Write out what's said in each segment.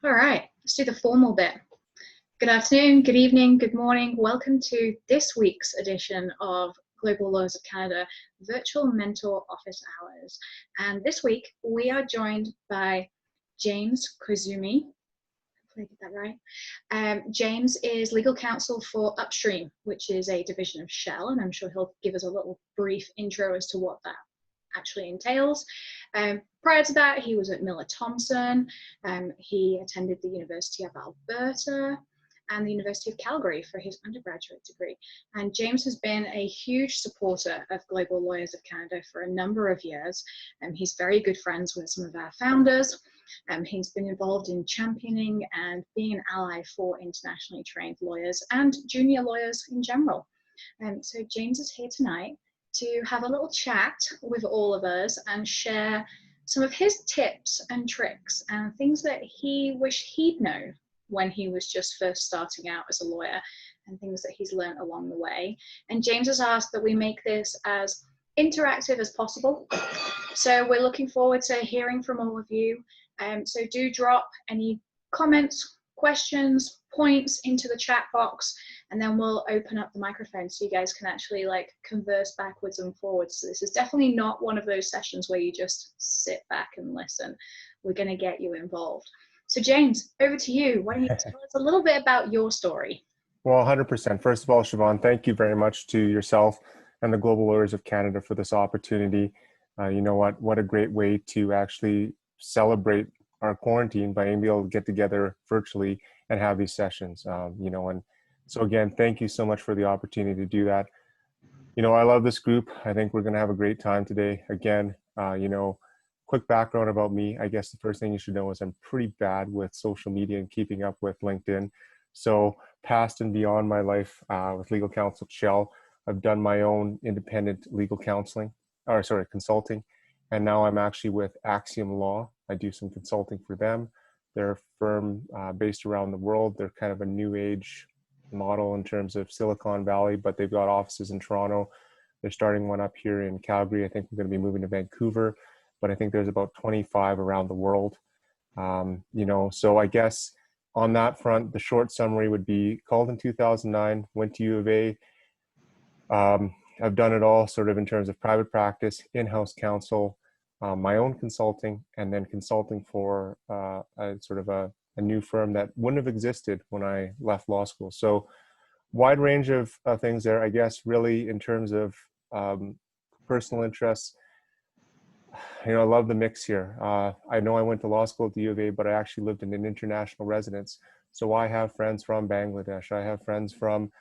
All right, let's do the formal bit. Good afternoon, good evening, good morning. Welcome to this week's edition of Global Lawyers of Canada Virtual Mentor Office Hours. And this week we are joined by James Koizumi. Hopefully I get that right. James is legal counsel for Upstream, which is a division of Shell, and I'm sure he'll give us a little brief intro as to what that actually entails. Prior to that, he was at Miller Thomson. He attended the University of Alberta and the University of Calgary for his undergraduate degree. And James has been a huge supporter of Global Lawyers of Canada for a number of years. He's very good friends with some of our founders. He's been involved in championing and being an ally for internationally trained lawyers and junior lawyers in general. So James is here tonight to have a little chat with all of us and share some of his tips and tricks and things that he wished he'd known when he was just first starting out as a lawyer, and things that he's learned along the way. And James has asked that we make this as interactive as possible. So we're looking forward to hearing from all of you. So do drop any comments, questions, points into the chat box, and then we'll open up the microphone so you guys can actually converse backwards and forwards. So this is definitely not one of those sessions where you just sit back and listen. We're going to get you involved. So James, over to you. Why don't you tell us a little bit about your story? Well, 100%. First of all, Siobhan, thank you very much to yourself and the Global Lawyers of Canada for this opportunity. You know what a great way to actually celebrate our quarantine by being able to get together virtually and have these sessions. And so again, thank you so much for the opportunity to do that. I love this group. I think we're going to have a great time today. Again, quick background about me. I guess the first thing you should know is I'm pretty bad with social media and keeping up with LinkedIn. So past and beyond my life with legal counsel at Shell, I've done my own independent legal consulting. And now I'm actually with Axiom Law. I do some consulting for them. They're a firm based around the world. They're kind of a new age model in terms of Silicon Valley, but they've got offices in Toronto. They're starting one up here in Calgary. I think we're going to be moving to Vancouver, but I think there's about 25 around the world. So I guess on that front, the short summary would be called in 2009, went to U of A. I've done it all sort of in terms of private practice, in-house counsel, my own consulting, and then consulting for a new firm that wouldn't have existed when I left law school. So wide range of things there, I guess, really in terms of personal interests. I love the mix here. I know I went to law school at the U of A, but I actually lived in an international residence. So I have friends from Bangladesh. I have friends from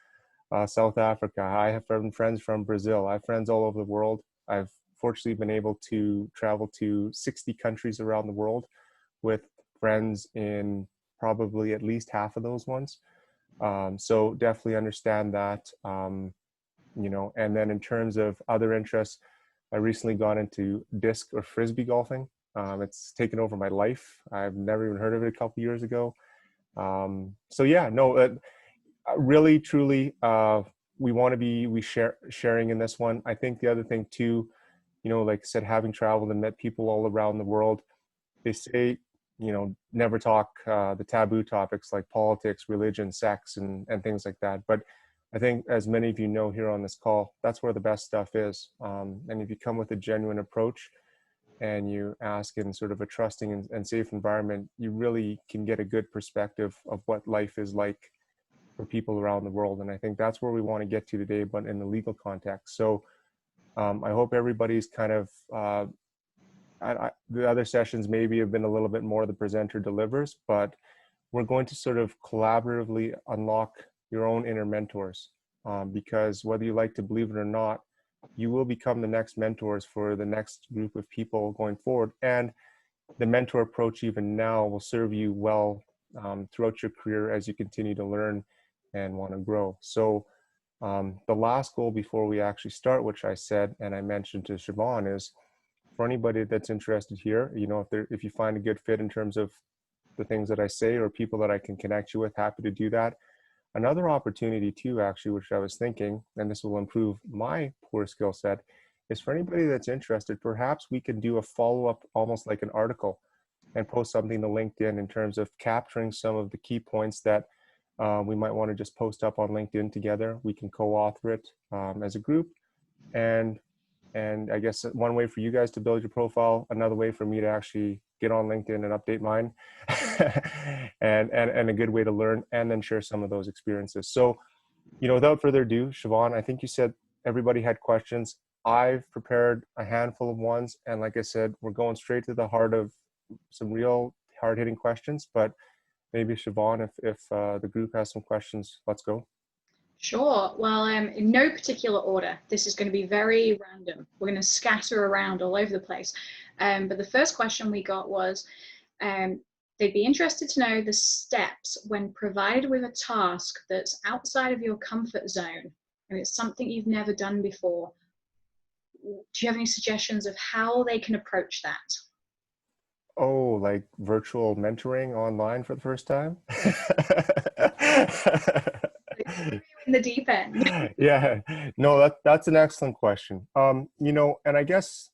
South Africa. I have friends from Brazil. I have friends all over the world. I've fortunately been able to travel to 60 countries around the world with friends in probably at least half of those ones. So definitely understand that, and then in terms of other interests, I recently got into disc or frisbee golfing. It's taken over my life. I've never even heard of it a couple years ago. Really, truly, we want to be sharing in this one. I think the other thing too, like I said, having traveled and met people all around the world, they say, never talk the taboo topics like politics, religion, sex, and things like that. But I think, as many of you know here on this call, that's where the best stuff is. And if you come with a genuine approach and you ask in sort of a trusting and safe environment, you really can get a good perspective of what life is like for people around the world. And I think that's where we want to get to today, but in the legal context. So I hope everybody's kind of, the other sessions maybe have been a little bit more the presenter delivers, but we're going to sort of collaboratively unlock your own inner mentors, because whether you like to believe it or not, you will become the next mentors for the next group of people going forward. And the mentor approach even now will serve you well throughout your career as you continue to learn and want to grow. So the last goal before we actually start, which I said and I mentioned to Siobhan, is for anybody that's interested here, if you find a good fit in terms of the things that I say or people that I can connect you with, happy to do that. Another opportunity too, actually, which I was thinking, and this will improve my poor skill set, is for anybody that's interested, perhaps we could do a follow-up, almost like an article, and post something to LinkedIn in terms of capturing some of the key points that we might want to just post up on LinkedIn together. We can co-author it as a group. And I guess one way for you guys to build your profile, another way for me to actually get on LinkedIn and update mine, and a good way to learn and then share some of those experiences. So, without further ado, Siobhan, I think you said everybody had questions. I've prepared a handful of ones, and like I said, we're going straight to the heart of some real hard-hitting questions. But maybe Siobhan, if the group has some questions, let's go. Sure. Well, in no particular order. This is going to be very random. We're going to scatter around all over the place. But the first question we got was, they'd be interested to know the steps when provided with a task that's outside of your comfort zone and it's something you've never done before. Do you have any suggestions of how they can approach that? Oh, like virtual mentoring online for the first time? In the deep end. Yeah, no, that's an excellent question. And I guess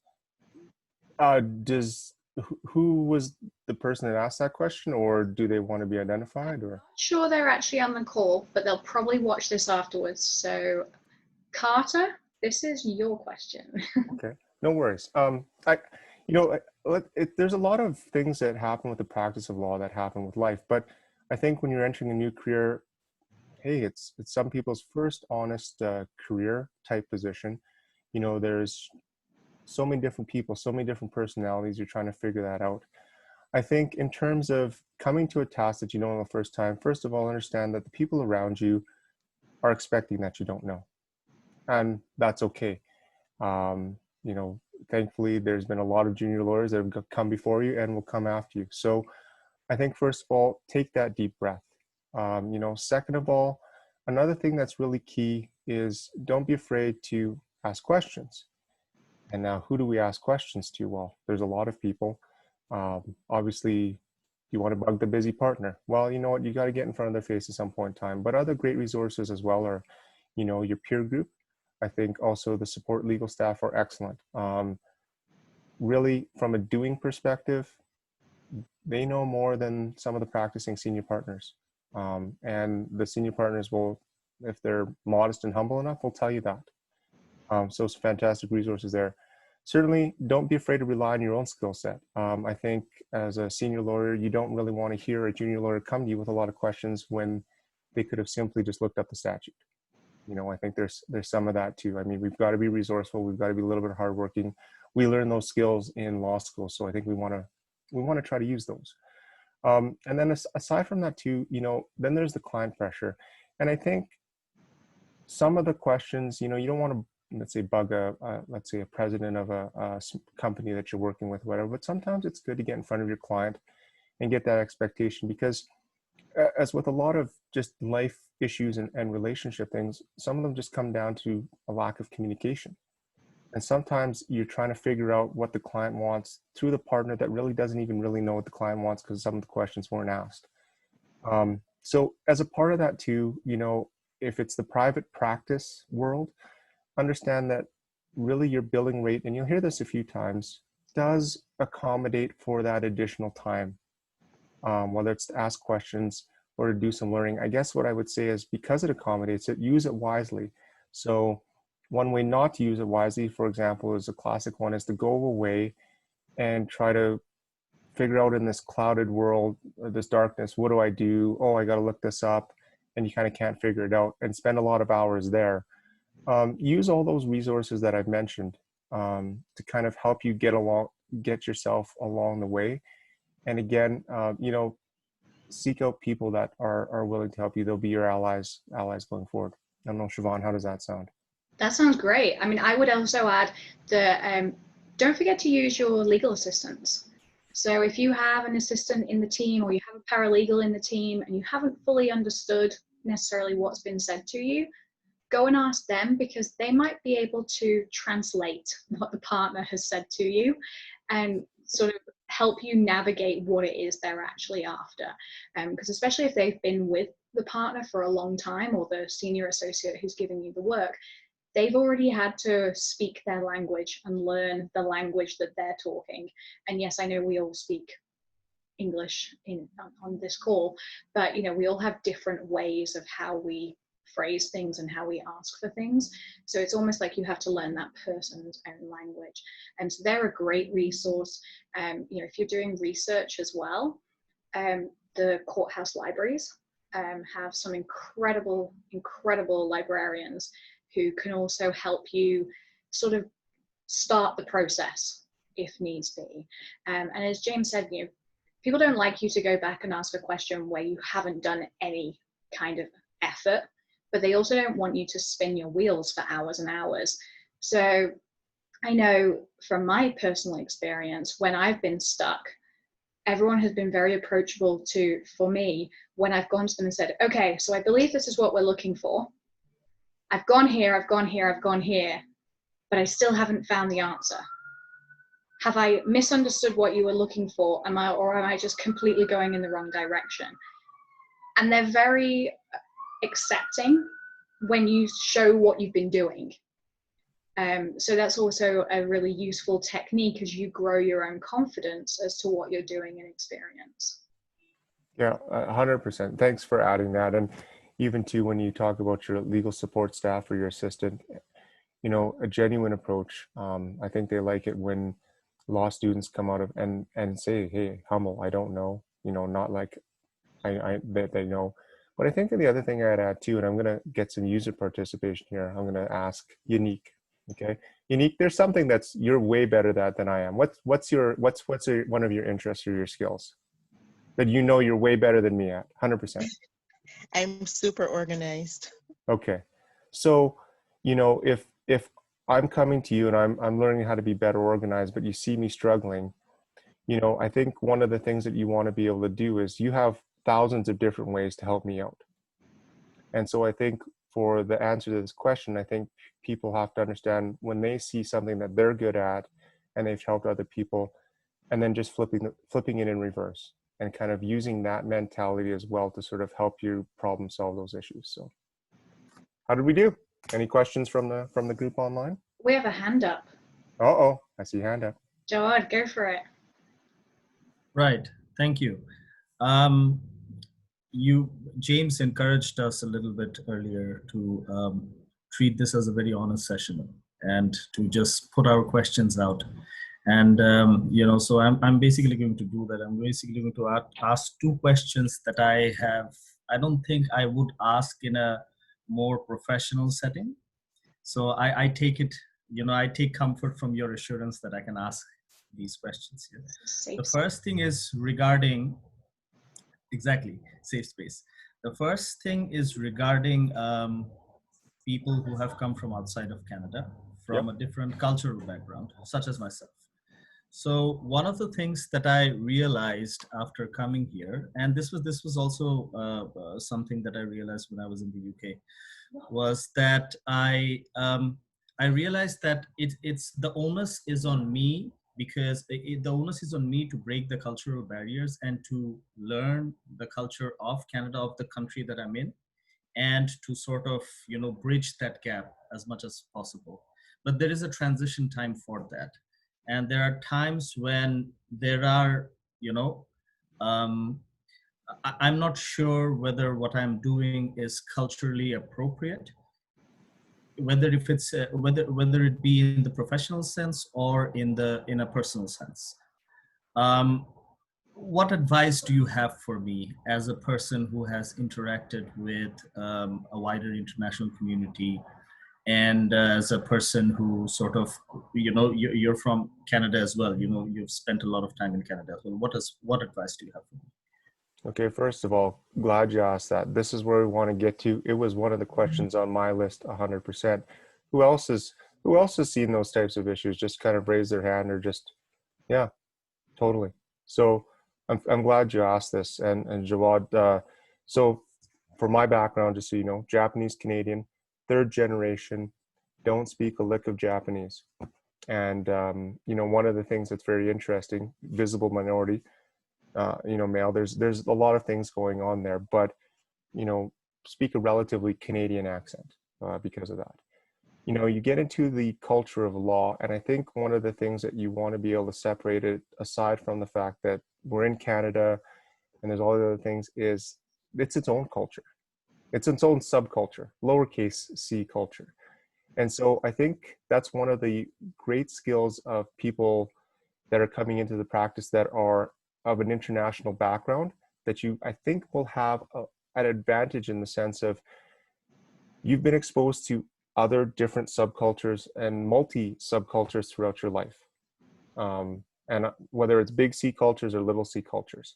who was the person that asked that question, or do they want to be identified, or? Sure, they're actually on the call, but they'll probably watch this afterwards. So, Carter, this is your question. Okay, no worries. There's a lot of things that happen with the practice of law that happen with life, but I think when you're entering a new career, hey, it's some people's first honest career type position. There's so many different people, so many different personalities. You're trying to figure that out. I think in terms of coming to a task that you know on the first time, first of all, understand that the people around you are expecting that you don't know, and that's okay. Um, Thankfully, there's been a lot of junior lawyers that have come before you and will come after you. So I think first of all, take that deep breath. Second of all, another thing that's really key is don't be afraid to ask questions. And now, who do we ask questions to? Well, there's a lot of people. Obviously, you want to bug the busy partner. Well, you know what? You got to get in front of their face at some point in time. But other great resources as well are, your peer group. I think also the support legal staff are excellent. Really, from a doing perspective, they know more than some of the practicing senior partners. And the senior partners will, if they're modest and humble enough, will tell you that. So it's fantastic resources there. Certainly, don't be afraid to rely on your own skill set. I think as a senior lawyer, you don't really want to hear a junior lawyer come to you with a lot of questions when they could have simply just looked up the statute. I think there's some of that too. I mean, we've got to be resourceful. We've got to be a little bit hardworking. We learn those skills in law school, so I think we want to try to use those. And then aside from that too, then there's the client pressure, and I think some of the questions, you don't want to, let's say, bug let's say a president of a company that you're working with, whatever. But sometimes it's good to get in front of your client and get that expectation, because as with a lot of just life issues and relationship things, some of them just come down to a lack of communication. And sometimes you're trying to figure out what the client wants through the partner that really doesn't even really know what the client wants because some of the questions weren't asked. So as a part of that too, if it's the private practice world, understand that really your billing rate, and you'll hear this a few times, does accommodate for that additional time, whether it's to ask questions or to do some learning. I guess what I would say is, because it accommodates it, use it wisely. So one way not to use it wisely, for example, is a classic one, is to go away and try to figure out in this clouded world, this darkness, what do I do? Oh, I got to look this up. And you kind of can't figure it out and spend a lot of hours there. Use all those resources that I've mentioned to kind of help you get yourself along the way. And again, seek out people that are willing to help you. They'll be your allies going forward. I don't know, Siobhan, how does that sound? That sounds great. I mean, I would also add that don't forget to use your legal assistants. So if you have an assistant in the team, or you have a paralegal in the team, and you haven't fully understood necessarily what's been said to you, go and ask them, because they might be able to translate what the partner has said to you and sort of help you navigate what it is they're actually after. Because especially if they've been with the partner for a long time, or the senior associate who's giving you the work, they've already had to speak their language and learn the language that they're talking. And yes, I know we all speak English on this call, but we all have different ways of how we phrase things and how we ask for things. So it's almost like you have to learn that person's own language. And so they're a great resource. If you're doing research as well, the courthouse libraries have some incredible librarians who can also help you sort of start the process if needs be. And as James said, people don't like you to go back and ask a question where you haven't done any kind of effort, but they also don't want you to spin your wheels for hours and hours. So I know from my personal experience, when I've been stuck, everyone has been very approachable for me when I've gone to them and said, okay, so I believe this is what we're looking for. I've gone here, I've gone here, I've gone here, but I still haven't found the answer. Have I misunderstood what you were looking for? Am I just completely going in the wrong direction? And they're very accepting when you show what you've been doing. So that's also a really useful technique as you grow your own confidence as to what you're doing and experience. Yeah, 100%. Thanks for adding that. And even too, when you talk about your legal support staff or your assistant, a genuine approach. I think they like it when law students come out of and say, hey, humble, I don't know, not like they know. But I think the other thing I'd add too, and I'm going to get some user participation here, I'm going to ask Unique. Okay, Unique, there's something you're way better at than I am. What's one of your interests or your skills that you're way better than me at? 100%. I'm super organized. Okay, so if I'm coming to you and I'm learning how to be better organized, but you see me struggling, I think one of the things that you want to be able to do is you have thousands of different ways to help me out. And so I think for the answer to this question, I think people have to understand when they see something that they're good at and they've helped other people, and then just flipping it in reverse and kind of using that mentality as well to sort of help you problem solve those issues. So how did we do? Any questions from the group online? We have a hand up. Uh-oh, I see hand up. Jawad, go for it. Right, thank you. James encouraged us a little bit earlier to treat this as a very honest session and to just put our questions out. And, so I'm basically going to do that. I'm basically going to ask two questions that I don't think I would ask in a more professional setting. So I take it, I take comfort from your assurance that I can ask these questions here. Safe The first thing is regarding, exactly, safe space. The first thing is regarding people who have come from outside of Canada, from a different cultural background, such as myself. So one of the things that I realized after coming here, and this was also something that I realized when I was in the UK, was that I realized that it's the onus is on me, because the onus is on me to break the cultural barriers and to learn the culture of Canada, of the country that I'm in, and to sort of bridge that gap as much as possible. But there is a transition time for that. And there are times when there are, I'm not sure whether what I'm doing is culturally appropriate, whether if it's whether it be in the professional sense or in a personal sense. What advice do you have for me as a person who has interacted with a wider international community? And as a person who sort of, you're from Canada as well, you've spent a lot of time in Canada. So what advice do you have for me? Okay, first of all, glad you asked that. This is where we want to get to. It was one of the questions on my list, 100%. Who else has seen those types of issues? Just kind of raise their hand or just, yeah, totally. So I'm glad you asked this. And Jawad, so for my background, just so you know, Japanese Canadian, third generation, don't speak a lick of Japanese. And, one of the things that's very interesting, visible minority, male, there's a lot of things going on there, but, speak a relatively Canadian accent because of that. you know, you get into the culture of law, and I think one of the things that you want to be able to separate it, aside from the fact that we're in Canada and there's all the other things, is it's its own culture. It's its own subculture, lowercase c culture. And so I think that's one of the great skills of people that are coming into the practice that are of an international background, that you, I think, will have an advantage in the sense of you've been exposed to other different subcultures and multi subcultures throughout your life. And whether it's big C cultures or little c cultures.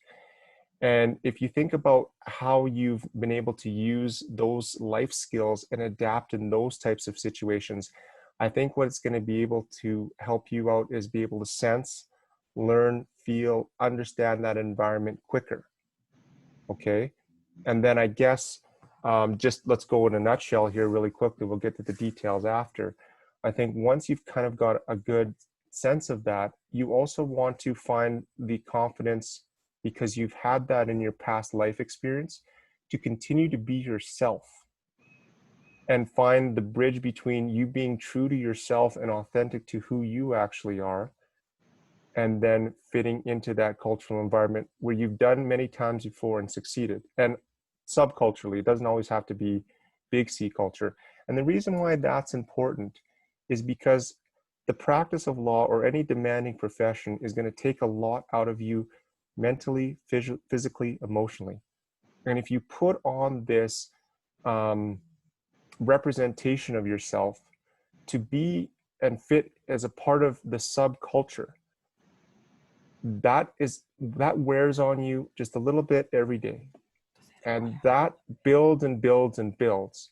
And if you think about how you've been able to use those life skills and adapt in those types of situations, I think what it's going to be able to help you out is be able to sense, learn, feel, understand that environment quicker. Okay. And then I guess, just let's go in a nutshell here really quickly. We'll get to the details after. I think once you've kind of got a good sense of that, you also want to find the confidence, because you've had that in your past life experience, to continue to be yourself and find the bridge between you being true to yourself and authentic to who you actually are, and then fitting into that cultural environment where you've done many times before and succeeded. And subculturally, it doesn't always have to be big C culture. And the reason why that's important is because the practice of law or any demanding profession is going to take a lot out of you mentally, physically, emotionally. And if you put on this representation of yourself to be and fit as a part of the subculture, that wears on you just a little bit every day, and that builds and builds and builds.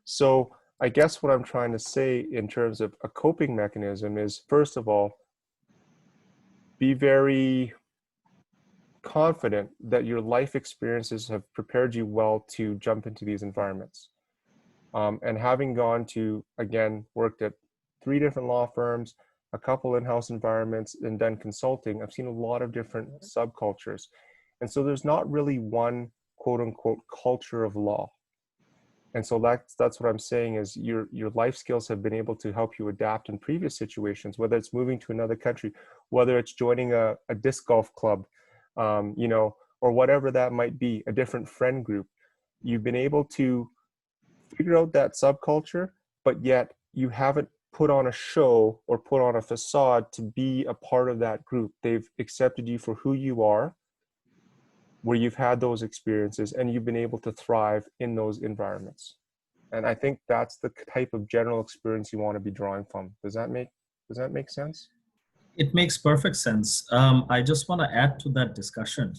So I guess what I'm trying to say in terms of a coping mechanism is, first of all, be very confident that your life experiences have prepared you well to jump into these environments. And having gone to, again, worked at 3 different law firms, a couple in-house environments, and done consulting, I've seen a lot of different subcultures. And so there's not really one quote unquote culture of law. And so that's what I'm saying is your life skills have been able to help you adapt in previous situations, whether it's moving to another country, whether it's joining a disc golf club, you know, or whatever that might be, a different friend group. You've been able to figure out that subculture, but yet you haven't put on a show or put on a facade to be a part of that group. They've accepted you for who you are, where you've had those experiences, and you've been able to thrive in those environments. And I think that's the type of general experience you want to be drawing from. Does that make sense? It makes perfect sense. I just want to add to that discussion.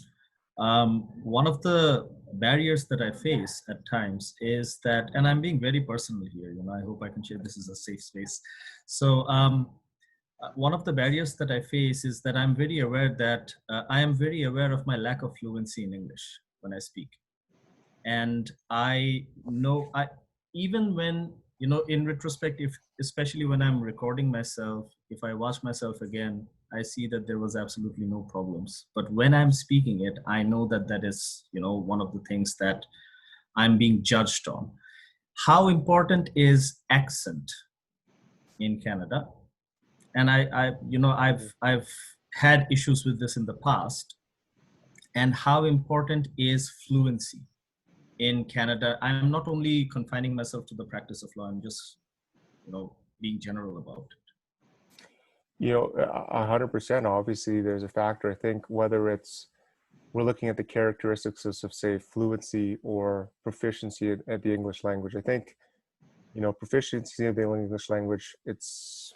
One of the barriers that I face at times is that, and I'm being very personal here, you know, I hope I can share this is a safe space. So one of the barriers that I face is that I'm very aware that I am very aware of my lack of fluency in English when I speak. And I know, even when, you know, in retrospect, especially when I'm recording myself, if I watch myself again, I see that there was absolutely no problems. But when I'm speaking it, I know that that is, you know, one of the things that I'm being judged on. How important is accent in Canada? And I've had issues with this in the past. And how important is fluency in Canada? I'm not only confining myself to the practice of law, I'm just, you know, being general about it. You know, 100%. Obviously, there's a factor. I think whether it's we're looking at the characteristics of, say, fluency or proficiency at the English language. I think, you know, proficiency of the English language, it's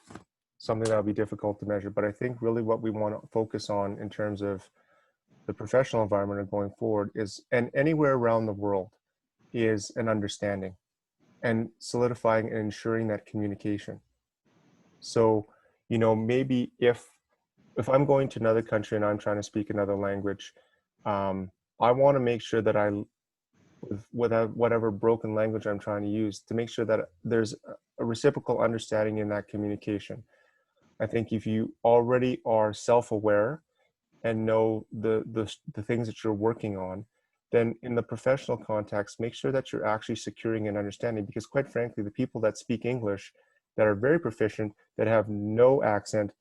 something that'll be difficult to measure. But I think really what we want to focus on in terms of the professional environment going forward is, and anywhere around the world, is an understanding and solidifying and ensuring that communication. So, you know, maybe if I'm going to another country and I'm trying to speak another language, I want to make sure that with whatever broken language I'm trying to use, to make sure that there's a reciprocal understanding in that communication. I think if you already are self-aware and know the things that you're working on, then in the professional context, make sure that you're actually securing an understanding, because quite frankly, the people that speak English, that are very proficient, that have no accent,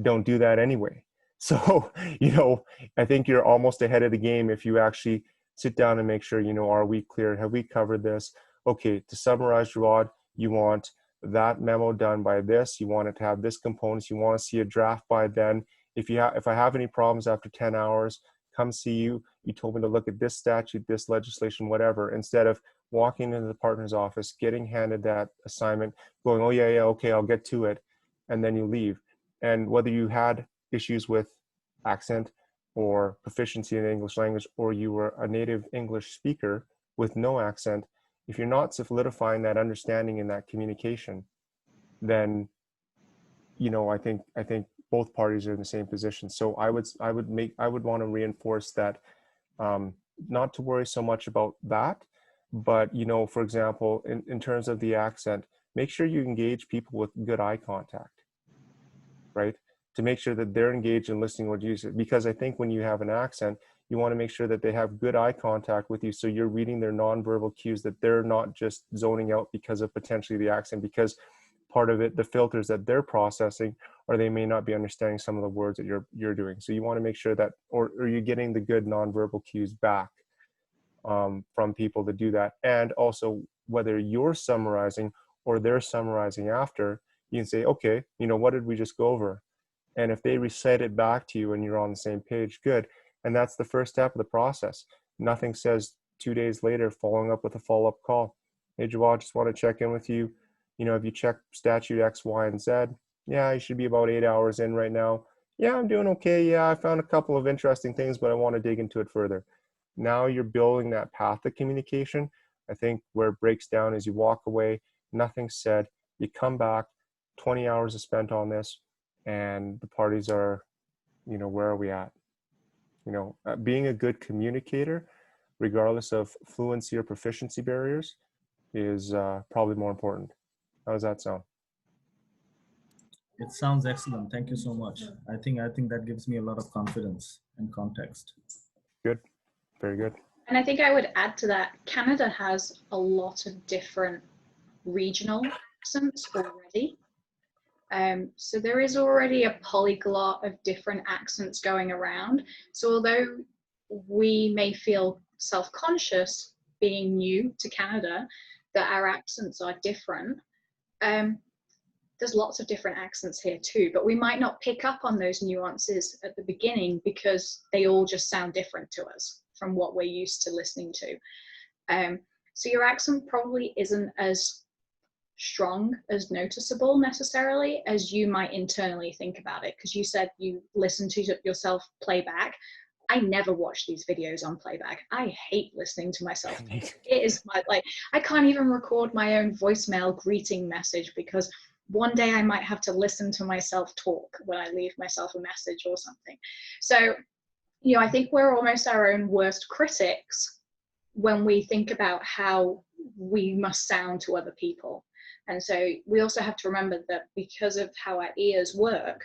don't do that anyway. So, you know, I think you're almost ahead of the game if you actually sit down and make sure, you know, are we clear? Have we covered this? Okay, to summarize, Jawad, you want that memo done by this. You want it to have this components. You want to see a draft by then. If I have any problems after 10 hours, come see you. You told me to look at this statute, this legislation, whatever, instead of walking into the partner's office, getting handed that assignment, going, oh yeah, okay, I'll get to it. And then you leave. And whether you had issues with accent or proficiency in the English language, or you were a native English speaker with no accent, if you're not solidifying that understanding in that communication, then, you know, I think both parties are in the same position. So I would want to reinforce that, not to worry so much about that, but, you know, for example, in terms of the accent, make sure you engage people with good eye contact, right? To make sure that they're engaged in listening what you say. Because I think when you have an accent, you want to make sure that they have good eye contact with you, so you're reading their nonverbal cues, that they're not just zoning out because of potentially the accent, because part of it, the filters that they're processing, or they may not be understanding some of the words that you're doing. So you want to make sure that, or you're getting the good nonverbal cues back from people to do that. And also, whether you're summarizing or they're summarizing after, you can say, okay, you know, what did we just go over? And if they recite it back to you and you're on the same page, good. And that's the first step of the process. Nothing says 2 days later following up with a follow-up call. Hey, Jawad, just want to check in with you. You know, have you checked statute X, Y, and Z? Yeah, you should be about 8 hours in right now. Yeah, I'm doing okay. Yeah, I found a couple of interesting things, but I want to dig into it further. Now you're building that path of communication. I think where it breaks down is you walk away, nothing's said, you come back, 20 hours is spent on this, and the parties are, you know, where are we at? You know, being a good communicator, regardless of fluency or proficiency barriers, is probably more important. How does that sound? It sounds excellent. Thank you so much. I think that gives me a lot of confidence and context. Good, very good. And I think I would add to that, Canada has a lot of different regional accents already. So there is already a polyglot of different accents going around. So although we may feel self-conscious being new to Canada, that our accents are different, there's lots of different accents here too, but we might not pick up on those nuances at the beginning because they all just sound different to us from what we're used to listening to. So your accent probably isn't as strong, as noticeable necessarily as you might internally think about it, because you said you listen to yourself playback. I never watch these videos on playback. I hate listening to myself. It is I can't even record my own voicemail greeting message because one day I might have to listen to myself talk when I leave myself a message or something. So, you know, I think we're almost our own worst critics when we think about how we must sound to other people. And so we also have to remember that because of how our ears work,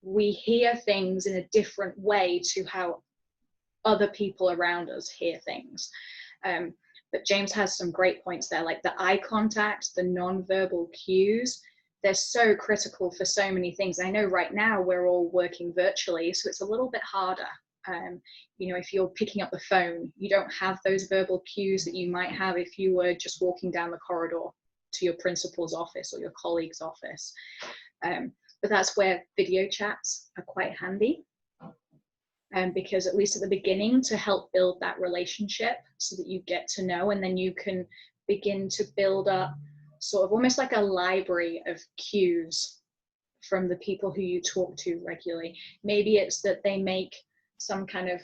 we hear things in a different way to how other people around us hear things. But James has some great points there, like the eye contact, the non-verbal cues. They're so critical for so many things. I know right now we're all working virtually, so it's a little bit harder. You know, if you're picking up the phone, you don't have those verbal cues that you might have if you were just walking down the corridor to your principal's office or your colleague's office. But that's where video chats are quite handy. Because at least at the beginning, to help build that relationship so that you get to know, and then you can begin to build up sort of almost like a library of cues from the people who you talk to regularly. Maybe it's that they make some kind of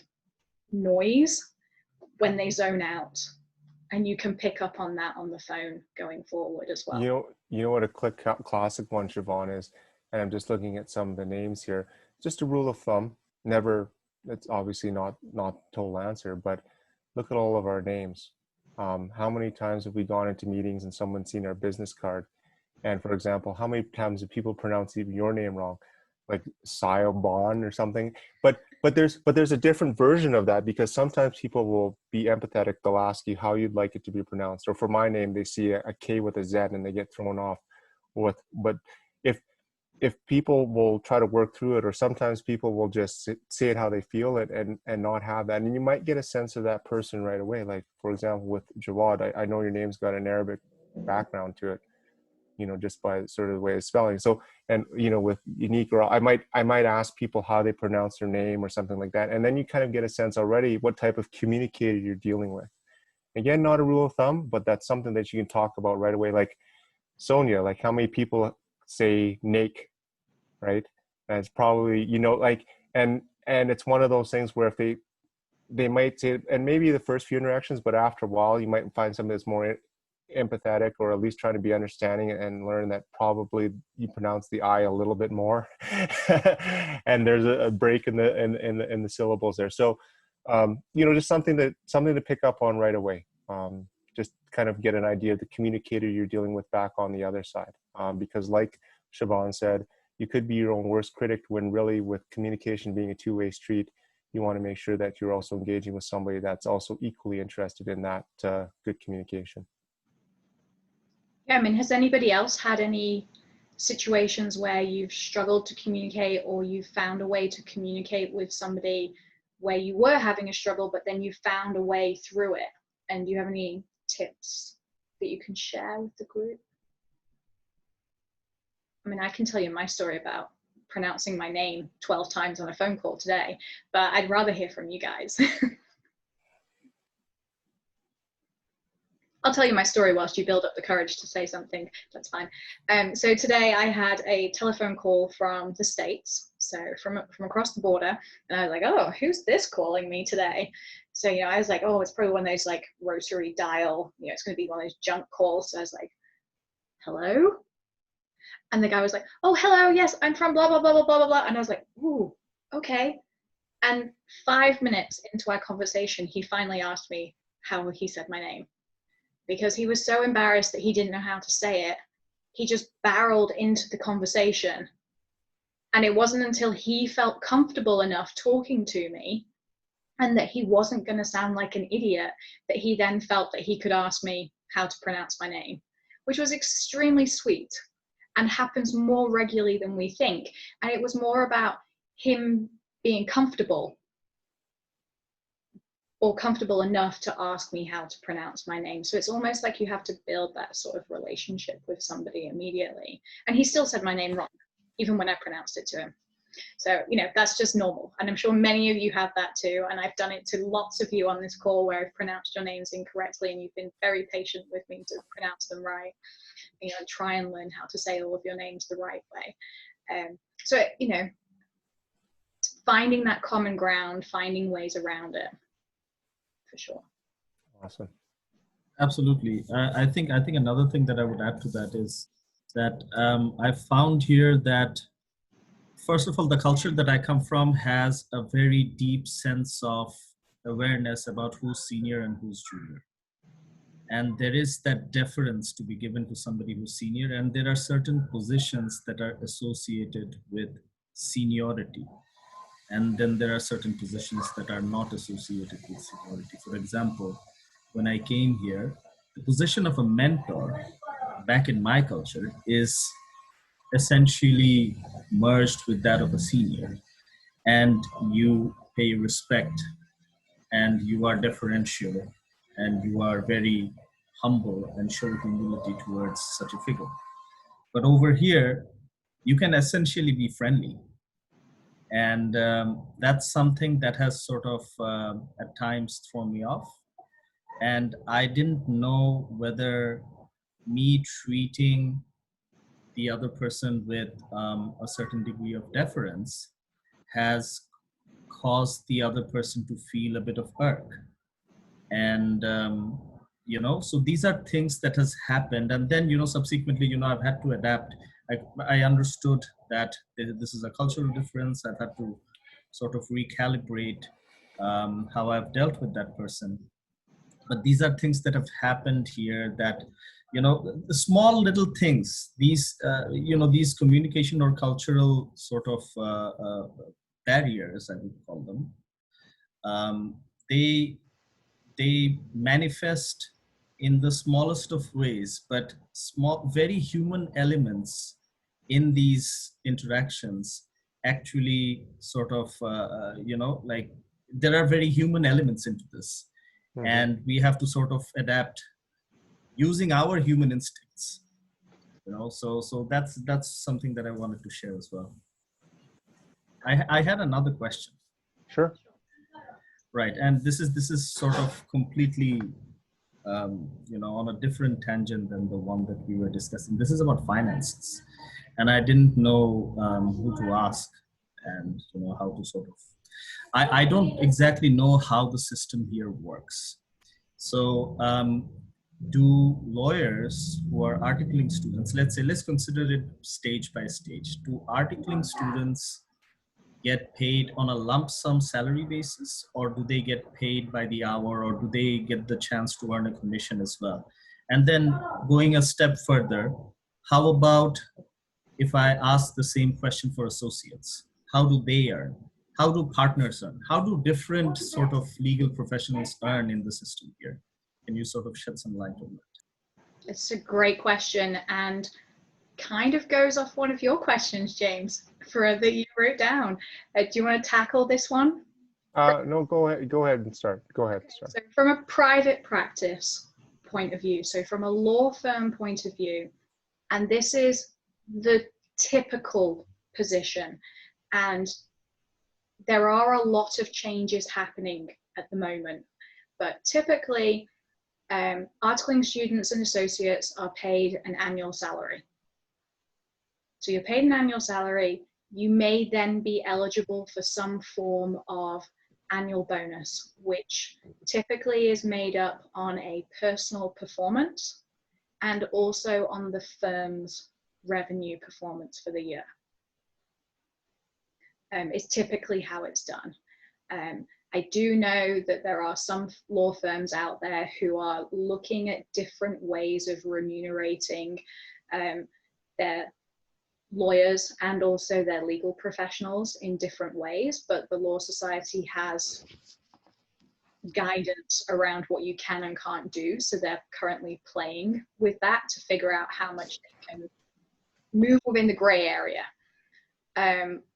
noise when they zone out, and you can pick up on that on the phone going forward as well. You know what a classic one, Siobhan, is, and I'm just looking at some of the names here. Just a rule of thumb, never, it's obviously not total answer, but look at all of our names. How many times have we gone into meetings and someone's seen our business card? And for example, how many times do people pronounce even your name wrong? Like Siobhan or something? But there's a different version of that, because sometimes people will be empathetic. They'll ask you how you'd like it to be pronounced. Or for my name, they see a K with a Z and they get thrown off. but if people will try to work through it, or sometimes people will just say it how they feel it and not have that. And you might get a sense of that person right away. Like, for example, with Jawad, I know your name's got an Arabic background to it, just by sort of the way it's spelling. So, and, with Unique, or I might ask people how they pronounce their name or something like that. And then you kind of get a sense already what type of communicator you're dealing with. Again, not a rule of thumb, but that's something that you can talk about right away. Like Sonia, like how many people say Nake, right? And it's probably, and it's one of those things where if they might say, and maybe the first few interactions, but after a while, you might find somebody that's more empathetic, or at least trying to be understanding, and learn that probably you pronounce the I a little bit more, and there's a break in the syllables there. So, just something to pick up on right away. Just kind of get an idea of the communicator you're dealing with back on the other side, because like Siobhan said, you could be your own worst critic, when really, with communication being a two-way street, you want to make sure that you're also engaging with somebody that's also equally interested in that good communication. Yeah, I mean, has anybody else had any situations where you've struggled to communicate, or you found a way to communicate with somebody where you were having a struggle, but then you found a way through it? And do you have any tips that you can share with the group? I mean, I can tell you my story about pronouncing my name 12 times on a phone call today, but I'd rather hear from you guys. I'll tell you my story whilst you build up the courage to say something. That's fine. So today I had a telephone call from the States, so from across the border, and I was like, oh, who's this calling me today? So, I was like, oh, it's probably one of those like rotary dial, it's going to be one of those junk calls. So I was like, hello? And the guy was like, oh, hello, yes, I'm from blah, blah, blah, blah, blah, blah, blah. And I was like, ooh, okay. And 5 minutes into our conversation, he finally asked me how he said my name. Because he was so embarrassed that he didn't know how to say it, he just barreled into the conversation. And it wasn't until he felt comfortable enough talking to me, and that he wasn't going to sound like an idiot, that he then felt that he could ask me how to pronounce my name, which was extremely sweet and happens more regularly than we think. And it was more about him being comfortable, or comfortable enough to ask me how to pronounce my name. So it's almost like you have to build that sort of relationship with somebody immediately. And he still said my name wrong, even when I pronounced it to him. So, that's just normal. And I'm sure many of you have that too. And I've done it to lots of you on this call, where I've pronounced your names incorrectly, and you've been very patient with me to pronounce them right. And try and learn how to say all of your names the right way. So, finding that common ground, finding ways around it, for sure. Awesome. Absolutely. I think another thing that I would add to that is that I found here that, first of all, the culture that I come from has a very deep sense of awareness about who's senior and who's junior. And there is that deference to be given to somebody who's senior. And there are certain positions that are associated with seniority. And then there are certain positions that are not associated with seniority. For example, when I came here, the position of a mentor back in my culture is essentially merged with that of a senior. And you pay respect, and you are deferential, and you are very humble and show humility towards such a figure. But over here, you can essentially be friendly. And that's something that has sort of at times thrown me off. And I didn't know whether me treating the other person with a certain degree of deference has caused the other person to feel a bit of irk. And, so these are things that has happened. And then, subsequently, I've had to adapt. I understood that this is a cultural difference. I've had to sort of recalibrate how I've dealt with that person. But these are things that have happened here that, the small little things, these, these communication or cultural sort of barriers, I would call them, they manifest in the smallest of ways, but small, very human elements in these interactions actually sort of, like there are very human elements into this. Mhm. And we have to sort of adapt using our human instincts, so that's something that I wanted to share as well. I had another question. Sure. Right, and this is sort of completely on a different tangent than the one that we were discussing. This is about finances, and I didn't know who to ask, and how to sort of. I don't exactly know how the system here works. So, do lawyers who are articling students, let's consider it stage by stage. Do articling students get paid on a lump sum salary basis, or do they get paid by the hour, or do they get the chance to earn a commission as well? And then going a step further, how about if I ask the same question for associates? How do they earn? How do partners earn? How do different sort of legal professionals earn in the system here? Can you sort of shed some light on that? It's a great question, and kind of goes off one of your questions, James, that you wrote down. Do you want to tackle this one? No, go ahead and start. Go ahead and start. So from a private practice point of view, so from a law firm point of view, and this is the typical position, and there are a lot of changes happening at the moment, but typically articling students and associates are paid an annual salary. So you're paid an annual salary. You may then be eligible for some form of annual bonus, which typically is made up on a personal performance and also on the firm's revenue performance for the year. It's typically how it's done. I do know that there are some law firms out there who are looking at different ways of remunerating their lawyers and also their legal professionals in different ways, but the Law Society has guidance around what you can and can't do, so they're currently playing with that to figure out how much they can move within the gray area.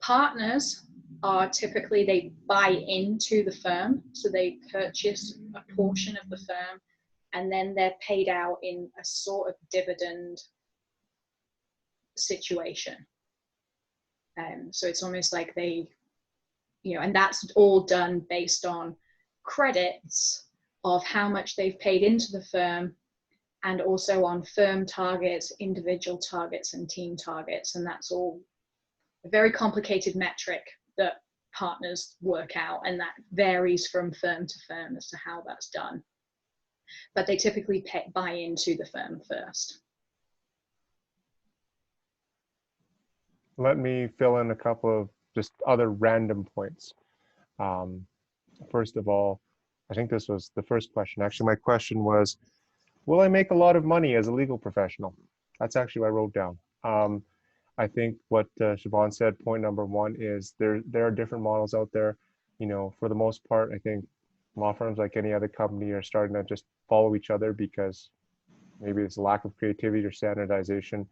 Partners are typically, they buy into the firm, so they purchase a portion of the firm and then they're paid out in a sort of dividend situation. So it's almost like they, and that's all done based on credits of how much they've paid into the firm and also on firm targets, individual targets, and team targets. And that's all a very complicated metric that partners work out, and that varies from firm to firm as to how that's done. But they typically buy into the firm first. Let me fill in a couple of just other random points. First of all, I think this was the first question. Actually, my question was, will I make a lot of money as a legal professional? That's actually what I wrote down. I think what Siobhan said, point number one, is there are different models out there. For the most part, I think law firms, like any other company, are starting to just follow each other because maybe it's a lack of creativity or standardization.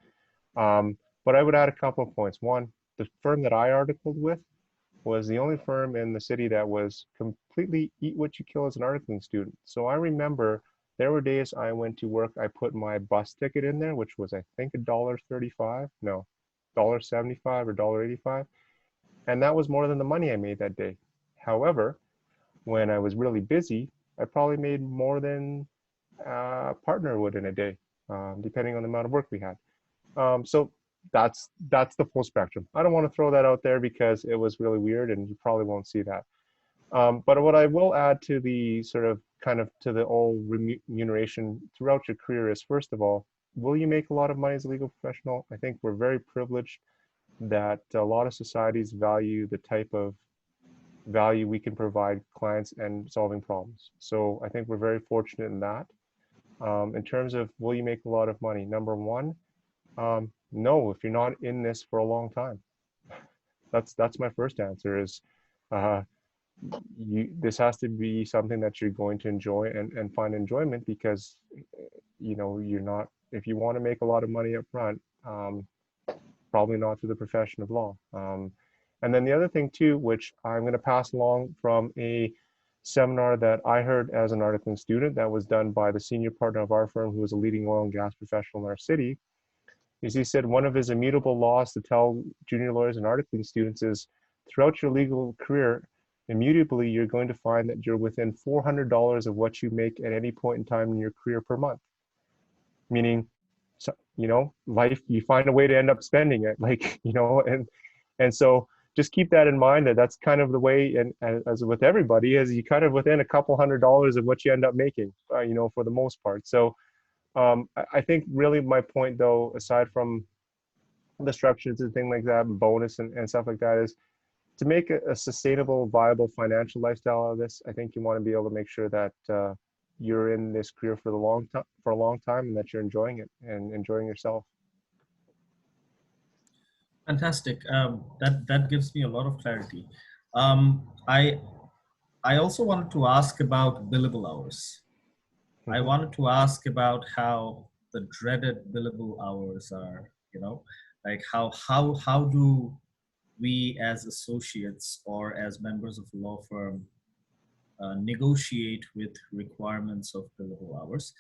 But I would add a couple of points. One, the firm that I articled with was the only firm in the city that was completely eat what you kill as an articling student. So I remember there were days I went to work, I put my bus ticket in there, which was, I think, $1.35, no, $1.75 or $1.85. And that was more than the money I made that day. However, when I was really busy, I probably made more than a partner would in a day, depending on the amount of work we had. So that's the full spectrum. I don't want to throw that out there because it was really weird and you probably won't see that. But what I will add to the sort of to the whole remuneration throughout your career is, first of all, will you make a lot of money as a legal professional? I think we're very privileged that a lot of societies value the type of value we can provide clients and solving problems. So I think we're very fortunate in that. In terms of will you make a lot of money? Number one, no, if you're not in this for a long time. That's my first answer is this has to be something that you're going to enjoy and find enjoyment, because you're not, if you want to make a lot of money up front, probably not through the profession of law. And then the other thing too, which I'm going to pass along from a seminar that I heard as an articling student that was done by the senior partner of our firm, who was a leading oil and gas professional in our city, is he said one of his immutable laws to tell junior lawyers and articling students is throughout your legal career, immutably, you're going to find that you're within $400 of what you make at any point in time in your career per month. Meaning, so, life, you find a way to end up spending it, like, and so just keep that in mind, that that's kind of the way, and as with everybody, is you kind of within a couple $100 of what you end up making, for the most part. So I think really my point though, aside from the structures and things like that, bonus and stuff like that, is to make a sustainable, viable financial lifestyle out of this. I think you want to be able to make sure that you're in this career for a long time, and that you're enjoying it and enjoying yourself. Fantastic. That gives me a lot of clarity. I also wanted to ask about billable hours. I wanted to ask about how the dreaded billable hours are, like how do we as associates or as members of a law firm negotiate with requirements of billable hours?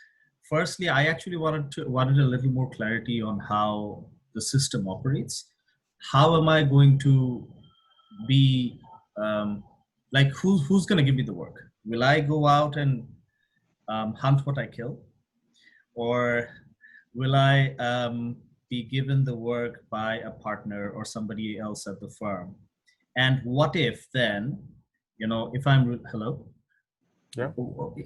Firstly, I actually wanted a little more clarity on how the system operates. How am I going to be like who's going to give me the work? Will I go out and hunt what I kill, or will I be given the work by a partner or somebody else at the firm? And what if then, if I'm hello? Yeah.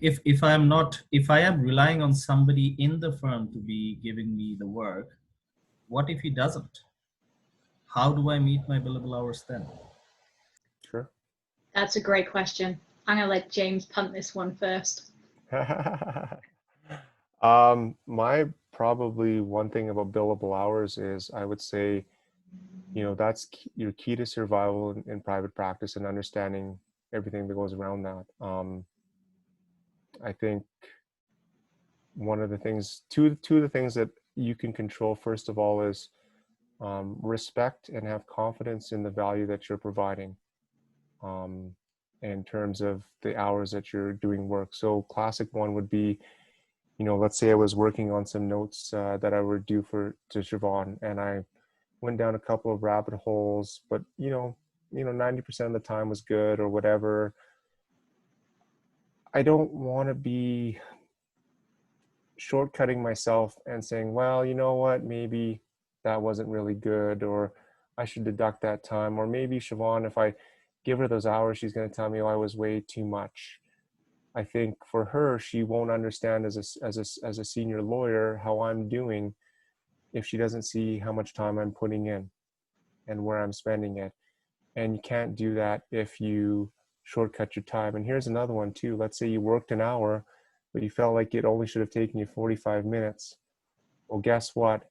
If I am relying on somebody in the firm to be giving me the work, what if he doesn't? How do I meet my billable hours then? Sure. That's a great question. I'm going to let James punt this one first. My probably one thing about billable hours is, I would say, that's your key to survival in private practice and understanding everything that goes around that. I think one of the things, two of the things that you can control, first of all, is respect and have confidence in the value that you're providing in terms of the hours that you're doing work. So classic one would be, let's say I was working on some notes that I would do to Siobhan, and I went down a couple of rabbit holes, but 90% of the time was good or whatever. I don't want to be shortcutting myself and saying, well, you know what, maybe that wasn't really good, or I should deduct that time, or maybe Siobhan, if I give her those hours, she's going to tell me, oh, I was way too much. I think for her, she won't understand as a senior lawyer how I'm doing if she doesn't see how much time I'm putting in and where I'm spending it. And you can't do that if you shortcut your time. And here's another one too. Let's say you worked an hour, but you felt like it only should have taken you 45 minutes. Well, guess what?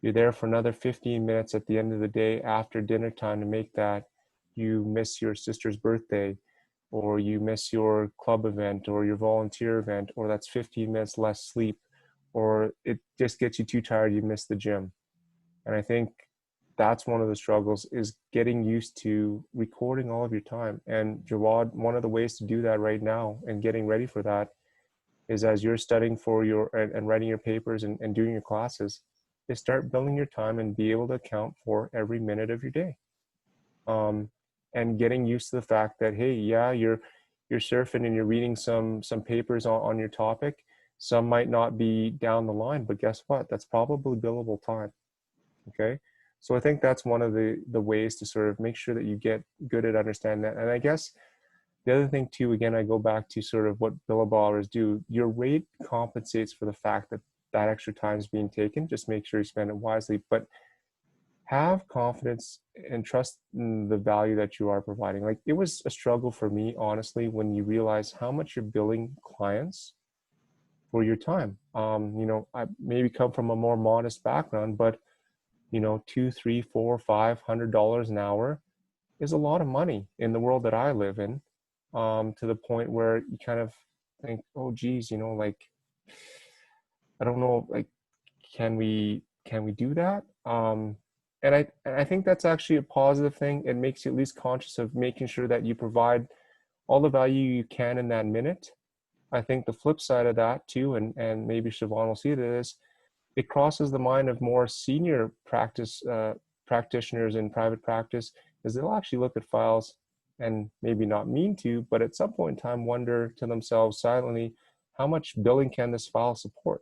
You're there for another 15 minutes at the end of the day after dinner time to make that. You miss your sister's birthday, or you miss your club event or your volunteer event, or that's 15 minutes less sleep, or it just gets you too tired, you miss the gym. And I think that's one of the struggles, is getting used to recording all of your time. And Jawad, one of the ways to do that right now and getting ready for that is, as you're studying for and writing your papers and doing your classes, is start building your time and be able to account for every minute of your day. And getting used to the fact that, hey, yeah, you're surfing and you're reading some papers on your topic. Some might not be down the line, but guess what? That's probably billable time. Okay. So I think that's one of the ways to sort of make sure that you get good at understanding that. And I guess the other thing too, again, I go back to sort of what billable hours do. Your rate compensates for the fact that that extra time is being taken. Just make sure you spend it wisely, but have confidence and trust in the value that you are providing. Like, it was a struggle for me, honestly, when you realize how much you're billing clients for your time. I maybe come from a more modest background, but $200, $300, $400, $500 an hour is a lot of money in the world that I live in, to the point where you kind of think, oh geez, like I don't know, like, can we do that? And I think that's actually a positive thing. It makes you at least conscious of making sure that you provide all the value you can in that minute. I think the flip side of that too, and maybe Siobhan will see it, is it crosses the mind of more senior practitioners in private practice, is they'll actually look at files and maybe not mean to, but at some point in time wonder to themselves silently, how much billing can this file support?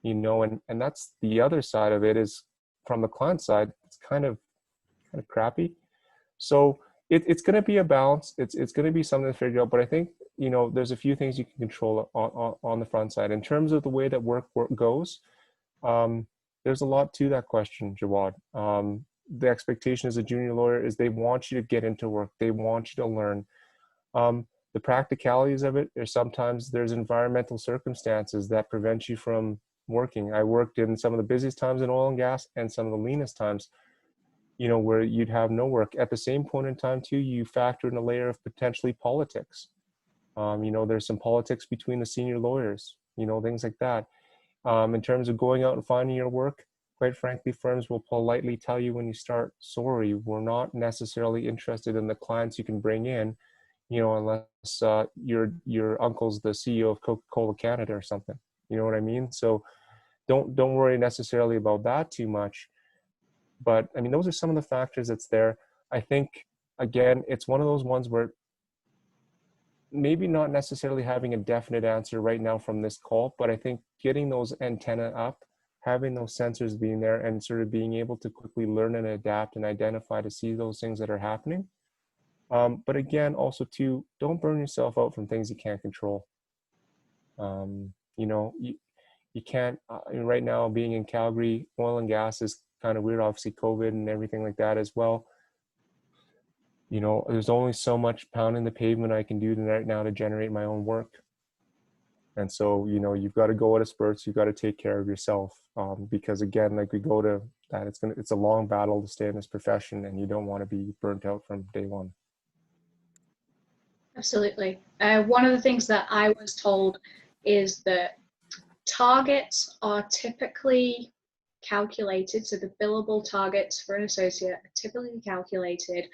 You know, and that's the other side of it, is from the client side, it's kind of crappy. So it's going to be a balance. It's going to be something to figure out. But I think, you know, there's a few things you can control on the front side in terms of the way that work goes. There's a lot to that question, Jawad. The expectation as a junior lawyer is they want you to get into work. They want you to learn. The practicalities of it are sometimes there's environmental circumstances that prevent you from working. I worked in some of the busiest times in oil and gas and some of the leanest times, you know, where you'd have no work. At the same point in time too, you factor in a layer of potentially politics. You know, there's some politics between the senior lawyers, you know, things like that. In terms of going out and finding your work, quite frankly, firms will politely tell you when you start, sorry, we're not necessarily interested in the clients you can bring in, you know, unless your uncle's the CEO of Coca-Cola Canada or something. You know what I mean? So don't worry necessarily about that too much. But I mean, those are some of the factors that's there. I think, again, it's one of those ones where maybe not necessarily having a definite answer right now from this call, but I think getting those antenna up, having those sensors being there, and sort of being able to quickly learn and adapt and identify to see those things that are happening. But again, also too, don't burn yourself out from things you can't control. You know, you can't, right now being in Calgary, oil and gas is kind of weird, obviously COVID and everything like that as well. You know, there's only so much pounding the pavement I can do right now to generate my own work. And so, you know, you've got to go at a spurts, you've got to take care of yourself. Because again, like we go to that, it's a long battle to stay in this profession, and you don't want to be burnt out from day one. Absolutely. One of the things that I was told is that targets are typically calculated, so the billable targets for an associate are typically calculated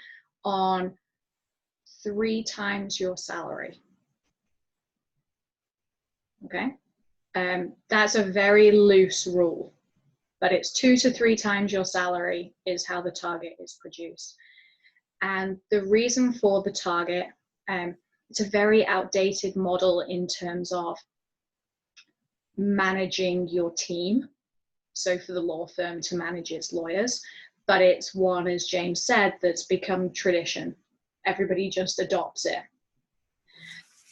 on 3 times your salary. Okay, that's a very loose rule, but it's 2 to 3 times your salary is how the target is produced. And the reason for the target, it's a very outdated model in terms of managing your team. So for the law firm to manage its lawyers, but it's one, as James said, that's become tradition. Everybody just adopts it.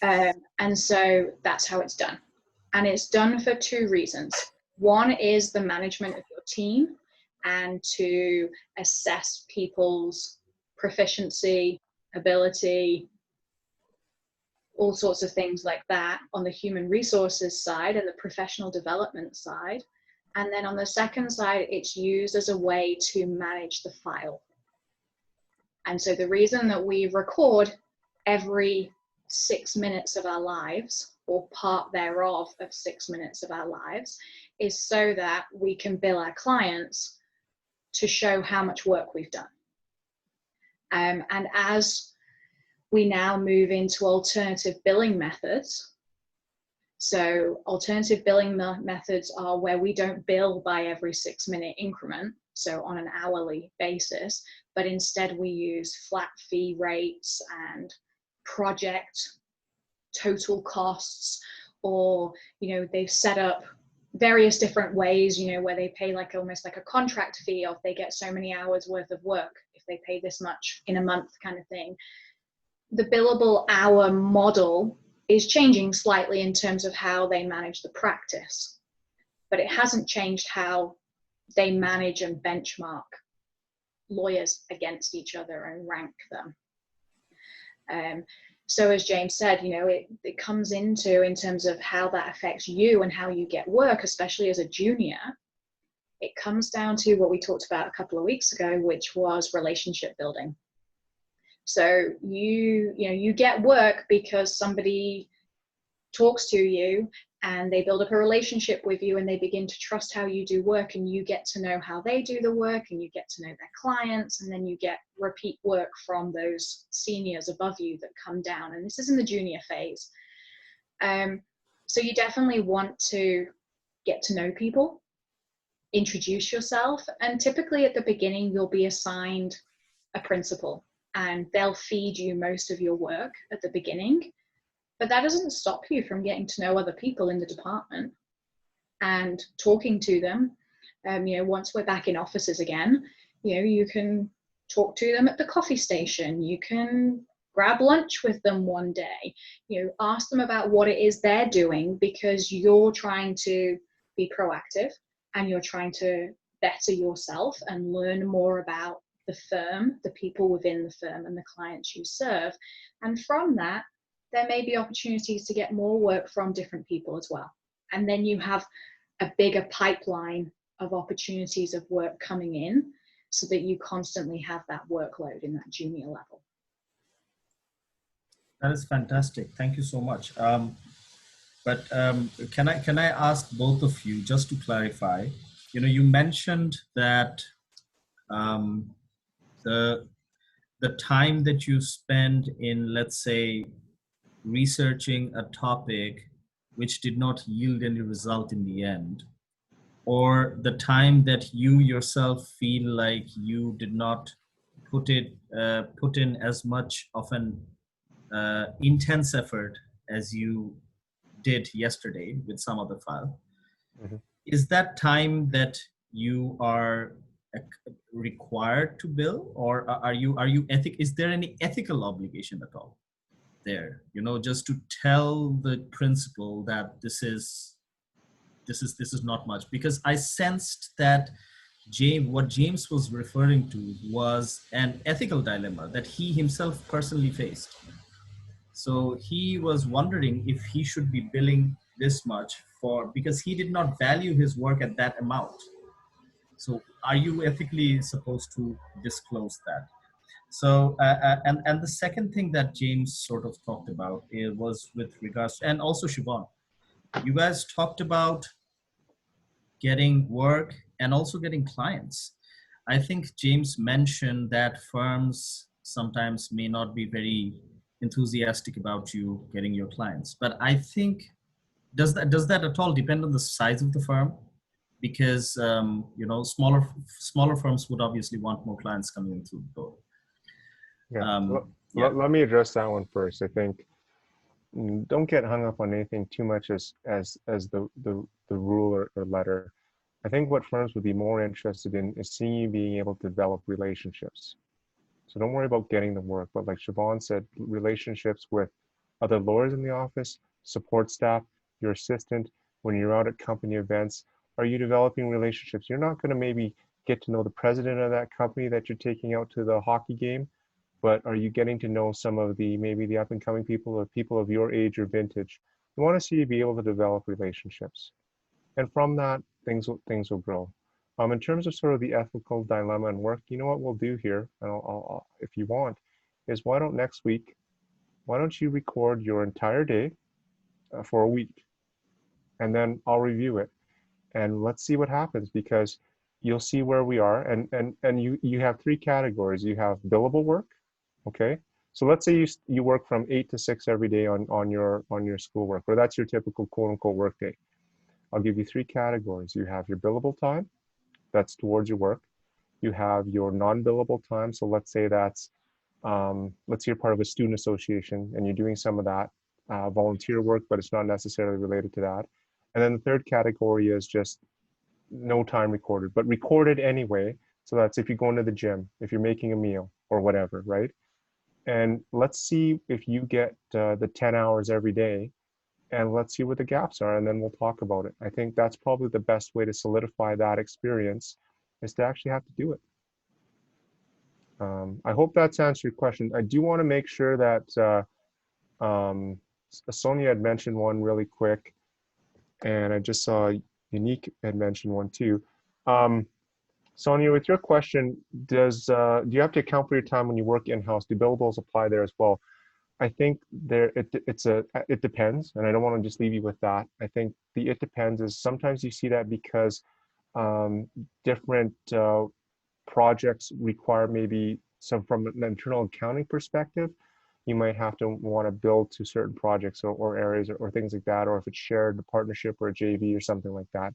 And so that's how it's done. And it's done for 2 reasons. One is the management of your team and to assess people's proficiency, ability, all sorts of things like that on the human resources side and the professional development side. And then on the second side, it's used as a way to manage the file. And so the reason that we record every 6 minutes of our lives, or part thereof of 6 minutes of our lives, is so that we can bill our clients to show how much work we've done. And as we now move into alternative billing methods, so alternative billing methods are where we don't bill by every 6 minute increment, so on an hourly basis, but instead we use flat fee rates and project total costs, or, you know, they've set up various different ways, you know, where they pay like almost like a contract fee if they get so many hours worth of work, if they pay this much in a month kind of thing. The billable hour model is changing slightly in terms of how they manage the practice, but it hasn't changed how they manage and benchmark lawyers against each other and rank them. So as James said, you know, it comes into, in terms of how that affects you and how you get work, especially as a junior, it comes down to what we talked about a couple of weeks ago, which was relationship building. So you get work because somebody talks to you and they build up a relationship with you, and they begin to trust how you do work, and you get to know how they do the work, and you get to know their clients, and then you get repeat work from those seniors above you that come down. And this is in the junior phase. So you definitely want to get to know people, introduce yourself, and typically at the beginning you'll be assigned a principal, and they'll feed you most of your work at the beginning. But that doesn't stop you from getting to know other people in the department and talking to them. Once we're back in offices again, you can talk to them at the coffee station. You can grab lunch with them one day. Ask them about what it is they're doing, because you're trying to be proactive and you're trying to better yourself and learn more about the firm, the people within the firm, and the clients you serve. And from that, there may be opportunities to get more work from different people as well. And then you have a bigger pipeline of opportunities of work coming in, so that you constantly have that workload in that junior level. That is fantastic. Thank you so much. But can I ask both of you, just to clarify, you mentioned that the time that you spend in, let's say, researching a topic which did not yield any result in the end, or the time that you yourself feel like you did not put in as much of an intense effort as you did yesterday with some other file. Mm-hmm. Is that time that you are required to bill, or is there any ethical obligation at all there, just to tell the principal that this is not much? Because I sensed that what James was referring to was an ethical dilemma that he himself personally faced. So he was wondering if he should be billing this much because he did not value his work at that amount. So are you ethically supposed to disclose that? So, and the second thing that James sort of talked about was with regards to, and also Siobhan, you guys talked about getting work and also getting clients. I think James mentioned that firms sometimes may not be very enthusiastic about you getting your clients, but I think, does that at all depend on the size of the firm? Because smaller firms would obviously want more clients coming in through the door. Yeah. Let me address that one first. I think don't get hung up on anything too much as the rule or letter. I think what firms would be more interested in is seeing you being able to develop relationships. So don't worry about getting the work, but like Siobhan said, relationships with other lawyers in the office, support staff, your assistant, when you're out at company events. Are you developing relationships? You're not going to maybe get to know the president of that company that you're taking out to the hockey game, but are you getting to know some of maybe the up and coming people or people of your age or vintage? We want to see you be able to develop relationships. And from that, things will grow. In terms of sort of the ethical dilemma and work, what we'll do here, and I'll if you want, is why don't you record your entire day for a week, and then I'll review it, and let's see what happens, because you'll see where we are, and you have three categories. You have billable work, okay? So let's say you work from 8 to 6 every day on your schoolwork, or that's your typical quote unquote work day. I'll give you three categories. You have your billable time, that's towards your work. You have your non-billable time. So let's say that's, let's say you're part of a student association and you're doing some of that volunteer work, but it's not necessarily related to that. And then the third category is just no time recorded, but recorded anyway. So that's if you're going to the gym, if you're making a meal or whatever, right? And let's see if you get the 10 hours every day, and let's see what the gaps are, and then we'll talk about it. I think that's probably the best way to solidify that experience, is to actually have to do it. I hope that's answered your question. I do want to make sure that Sonia had mentioned one really quick, and I just saw Unique had mentioned one too. Sonia, with your question, do you have to account for your time when you work in-house? Do billables apply there as well? I think it depends, and I don't want to just leave you with that. I think the it depends is sometimes you see that because different projects require maybe some from an internal accounting perspective. You might have to want to build to certain projects or areas or things like that, or if it's shared a partnership or a JV or something like that.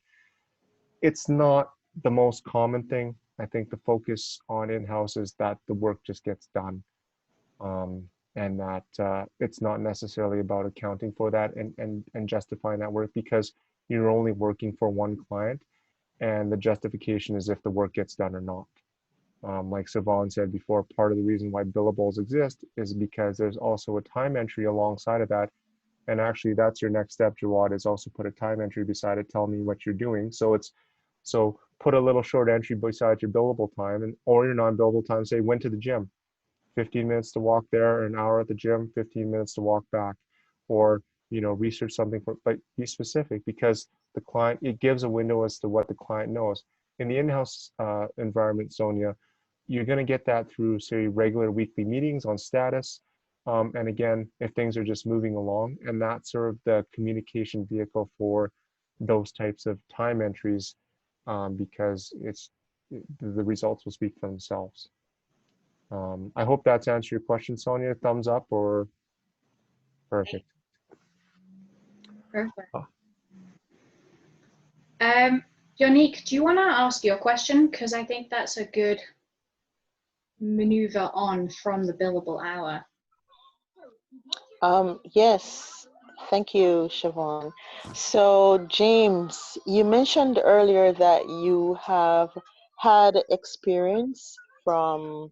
It's not the most common thing. I think the focus on in-house is that the work just gets done, and that it's not necessarily about accounting for that and justifying that work, because you're only working for one client, and the justification is if the work gets done or not. Like Siobhan said before, part of the reason why billables exist is because there's also a time entry alongside of that. And actually that's your next step, Jawad, is also put a time entry beside it, tell me what you're doing. So put a little short entry beside your billable time or your non-billable time, say went to the gym, 15 minutes to walk there, an hour at the gym, 15 minutes to walk back, or, research something but be specific, because the client, it gives a window as to what the client knows. In the in-house environment, Sonia, you're going to get that through, say, regular weekly meetings on status. And again, if things are just moving along, and that's sort of the communication vehicle for those types of time entries, because the results will speak for themselves. I hope that's answered your question, Sonia. Thumbs up or perfect. Perfect. Yonique, do you want to ask your question? Because I think that's a good maneuver on from the billable hour. Yes, thank you, Siobhan. So, James, you mentioned earlier that you have had experience from,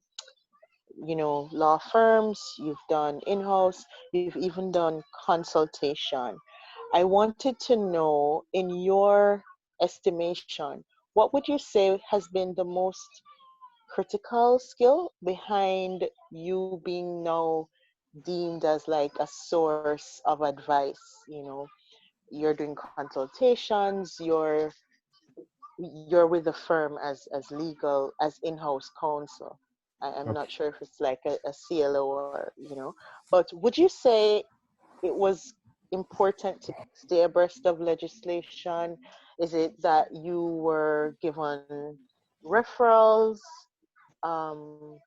law firms, you've done in-house, you've even done consultation. I wanted to know, in your estimation, what would you say has been the most critical skill behind you being now deemed as like a source of advice? You're doing consultations, you're with the firm as legal, as in-house counsel. I'm Okay. not sure if it's like a CLO or, but would you say it was important to stay abreast of legislation? Is it that you were given referrals? Um,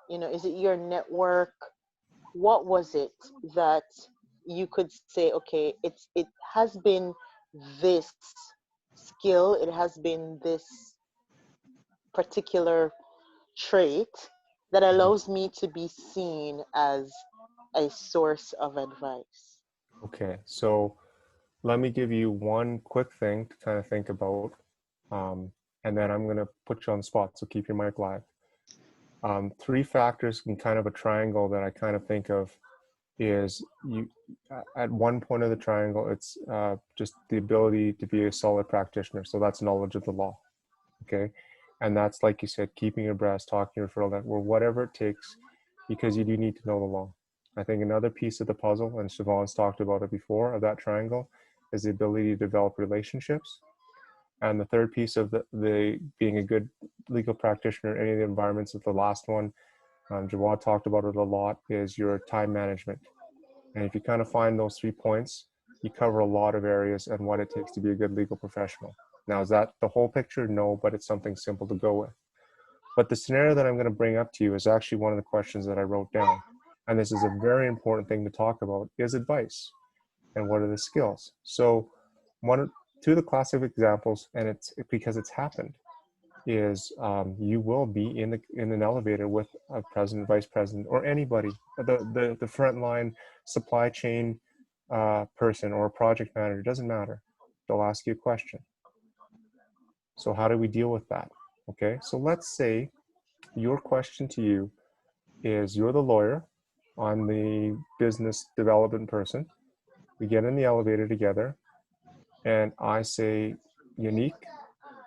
is it your network? What was it that you could say, okay, it has been this skill, it has been this particular trait that allows me to be seen as a source of advice? Okay, so let me give you one quick thing to kind of think about, and then I'm going to put you on the spot, so keep your mic live. Three factors in kind of a triangle that I kind of think of is at one point of the triangle, it's just the ability to be a solid practitioner. So that's knowledge of the law, okay? And that's, like you said, keeping your abreast, talking to referral network, whatever it takes, because you do need to know the law. I think another piece of the puzzle, and Siobhan's talked about it before, of that triangle, is the ability to develop relationships. And the third piece of the being a good legal practitioner in any of the environments of the last one, Jawad talked about it a lot, is your time management. And if you kind of find those 3 points, you cover a lot of areas and what it takes to be a good legal professional. Now, is that the whole picture? No, but it's something simple to go with. But the scenario that I'm going to bring up to you is actually one of the questions that I wrote down. And this is a very important thing to talk about, is advice. And what are the skills? So two of the classic examples, and it's because it's happened, is you will be in an elevator with a president, vice president, or anybody, the frontline supply chain person or a project manager, doesn't matter. They'll ask you a question. So how do we deal with that? Okay, so let's say your question to you is, you're the lawyer, I'm the business development person. We get in the elevator together, and I say, Unique,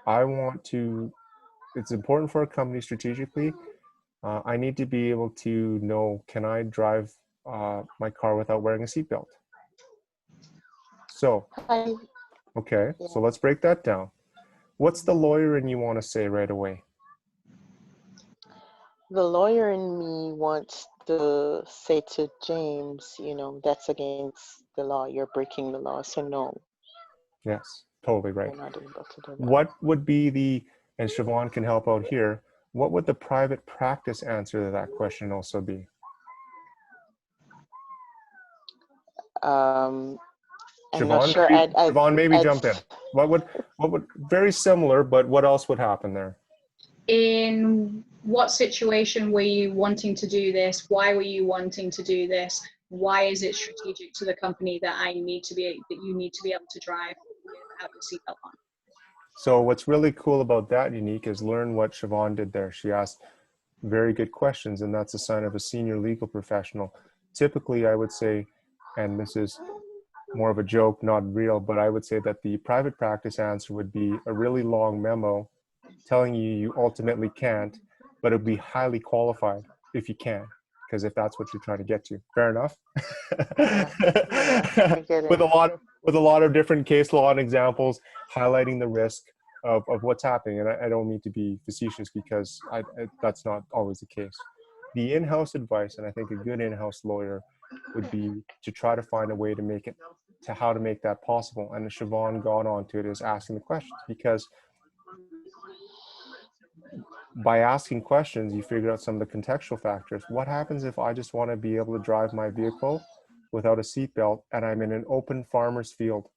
it's important for a company strategically. I need to be able to know, can I drive my car without wearing a seatbelt? So, okay, Yeah. so let's break that down. What's the lawyer in you want to say right away? The lawyer in me wants to say to James, you know, that's against the law. You're breaking the law. So no, Yes, totally right. you're not able to do that. What would be the, and Siobhan can help out here, what would the private practice answer to that question also be? I'm not Siobhan, sure. Siobhan, maybe jump in. What would, very similar, but what else would happen there? In what situation were you wanting to do this? Why were you wanting to do this? Why is it strategic to the company that you need to be able to drive without your seatbelt on? So what's really cool about that, Unique, is learn what Siobhan did there. She asked very good questions, and that's a sign of a senior legal professional. Typically, I would say, and this is more of a joke, not real, but I would say that the private practice answer would be a really long memo telling you you ultimately can't, but it'd be highly qualified if you can, because if that's what you're trying to get to. Fair enough. I get it. with a lot of different case law and examples highlighting the risk of what's happening. And I don't mean to be facetious, because that's not always the case. The in-house advice, and I think a good in-house lawyer would be to try to find a way to make it, to how to make that possible. And Siobhan got onto it, is asking the questions, because by asking questions, you figure out some of the contextual factors. What happens if I just want to be able to drive my vehicle without a seatbelt and I'm in an open farmer's field,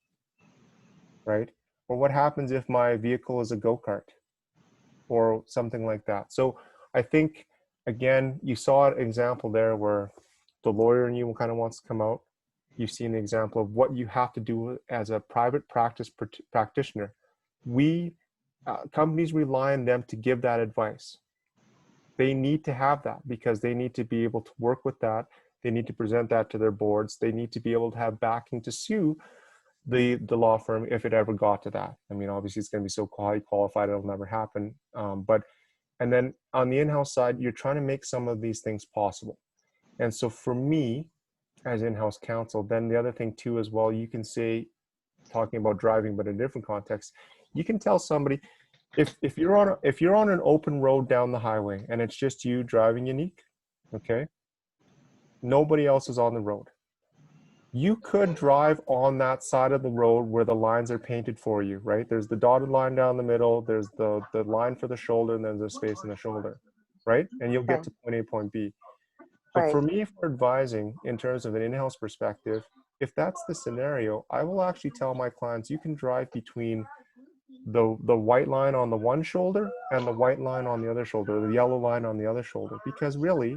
right? Or what happens if my vehicle is a go-kart or something like that? So I think, again, you saw an example there where the lawyer in you kind of wants to come out. You've seen the example of what you have to do as a private practice practitioner. Companies rely on them to give that advice. They need to have that because they need to be able to work with that. They need to present that to their boards. They need to be able to have backing to sue the law firm if it ever got to that. I mean, obviously it's going to be so highly qualified, it'll never happen. And then on the in-house side, you're trying to make some of these things possible. And so for me, as in-house counsel, then the other thing too as well, you can say, talking about driving, but in a different context, you can tell somebody, if you're on an open road down the highway and it's just you driving, Unique, okay, nobody else is on the road. You could drive on that side of the road where the lines are painted for you, right? There's the dotted line down the middle, there's the line for the shoulder, and then there's a space in the shoulder, right? And you'll get to point A, point B. But for me, for advising in terms of an in-house perspective, if that's the scenario, I will actually tell my clients, you can drive between the white line on the one shoulder and the white line on the other shoulder, the yellow line on the other shoulder, because really,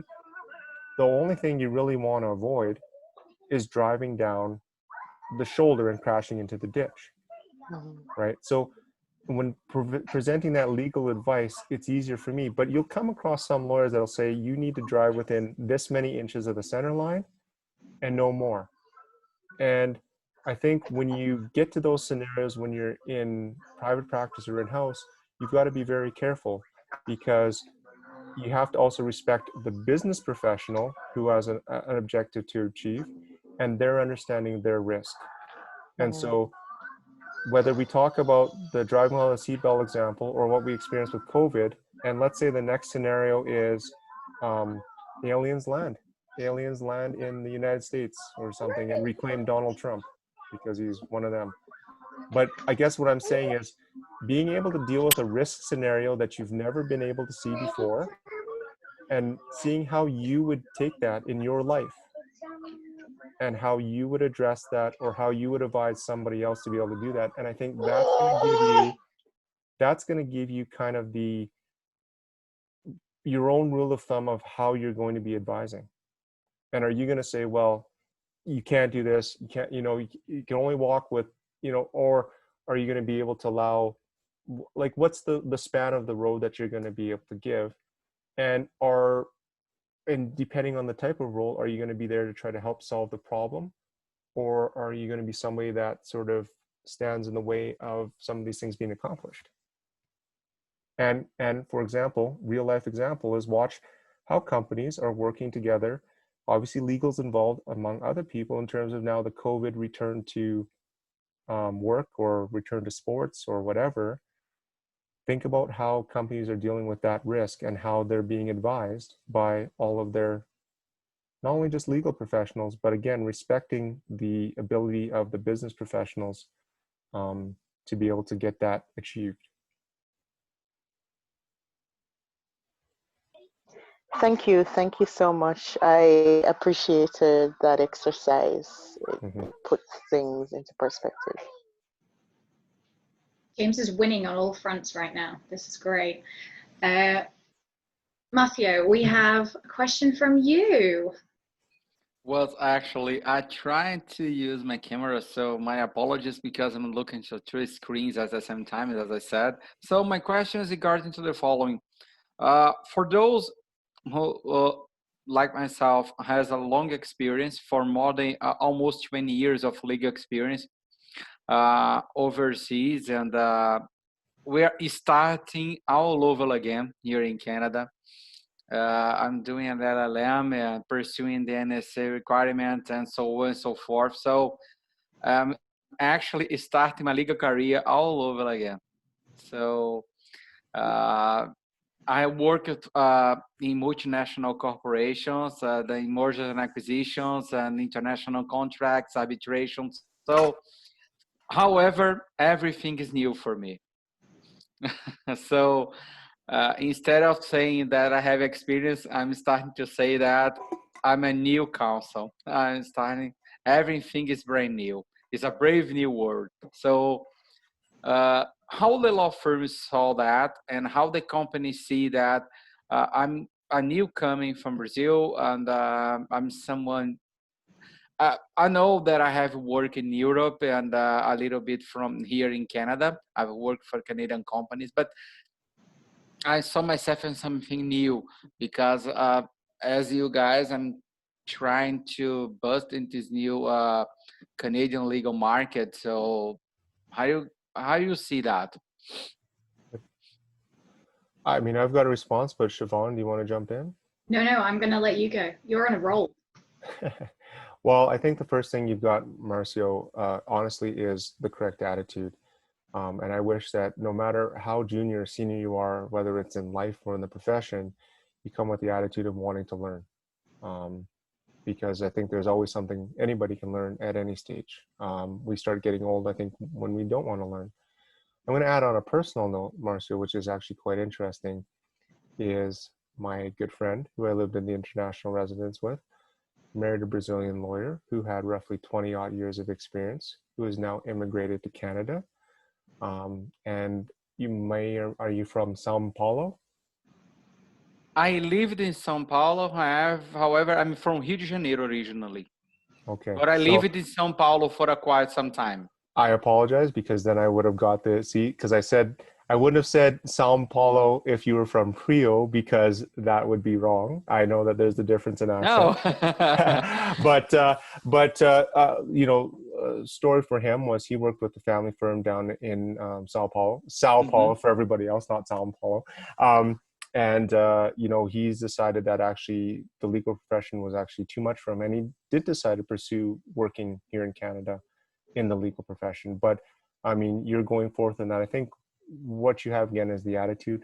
the only thing you really want to avoid is driving down the shoulder and crashing into the ditch, right? So when presenting that legal advice, it's easier for me, but you'll come across some lawyers that'll say you need to drive within this many inches of the center line and no more. And I think when you get to those scenarios, when you're in private practice or in-house, you've got to be very careful, because you have to also respect the business professional who has an objective to achieve and their understanding their risk. And so whether we talk about the driving without a seatbelt example or what we experienced with COVID, and let's say the next scenario is aliens land in the United States or something and reclaim Donald Trump because he's one of them. But I guess what I'm saying is being able to deal with a risk scenario that you've never been able to see before and seeing how you would take that in your life and how you would address that or how you would advise somebody else to be able to do that. And I think that's going to give you kind of your own rule of thumb of how you're going to be advising. And are you going to say, well, you can't do this, you can't, you can only walk with, or are you going to be able to allow, like, what's the span of the road that you're going to be able to give? And depending on the type of role, are you going to be there to try to help solve the problem? Or are you going to be somebody that sort of stands in the way of some of these things being accomplished? And for example, real life example is watch how companies are working together. Obviously legal's involved among other people in terms of now the COVID return to work or return to sports or whatever. Think about how companies are dealing with that risk and how they're being advised by all of their not only just legal professionals, but again, respecting the ability of the business professionals to be able to get that achieved. Thank you. Thank you so much. I appreciated that exercise. It puts things into perspective. James is winning on all fronts right now. This is great. Matthew, we have a question from you. Well, actually, I tried to use my camera, so my apologies because I'm looking to two screens at the same time, as I said. So my question is regarding to the following. For those who, like myself, has a long experience for more than almost 20 years of legal experience overseas, and we're starting all over again here in Canada. I'm doing an LLM and pursuing the NSA requirement and so on and so forth. So I'm actually starting my legal career all over again. So I worked in multinational corporations, the mergers and acquisitions and international contracts, arbitrations. So, however, everything is new for me. So instead of saying that I have experience, I'm starting to say that I'm a new counsel. Everything is brand new. It's a brave new world. So how the law firms saw that and how the companies see that I'm a new coming from Brazil and I'm someone, I know that I have worked in Europe and a little bit from here in Canada. I've worked for Canadian companies, but I saw myself in something new because as you guys, I'm trying to bust into this new Canadian legal market. So how you see that? I mean, I've got a response, but Siobhan, do you want to jump in? No, I'm going to let you go. You're on a roll. Well, I think the first thing you've got, Marcio, honestly, is the correct attitude. And I wish that no matter how junior or senior you are, whether it's in life or in the profession, you come with the attitude of wanting to learn. Because I think there's always something anybody can learn at any stage. We start getting old, I think, when we don't want to learn. I'm going to add on a personal note, Marcio, which is actually quite interesting, is my good friend who I lived in the international residence with, married a Brazilian lawyer who had roughly 20 odd years of experience, who has now immigrated to Canada. And are you from Sao Paulo? I lived in São Paulo. However, I'm from Rio de Janeiro originally. Okay. But I lived in São Paulo for quite some time. I apologize because then I would have got because I said, I wouldn't have said Sao Paulo if you were from Rio because that would be wrong. I know that there's a difference in accent. No. Story for him was he worked with the family firm down in Sao Paulo for everybody else, not Sao Paulo. He's decided that actually the legal profession was actually too much for him. And he did decide to pursue working here in Canada in the legal profession. But I mean, you're going forth in that. I think what you have again is the attitude.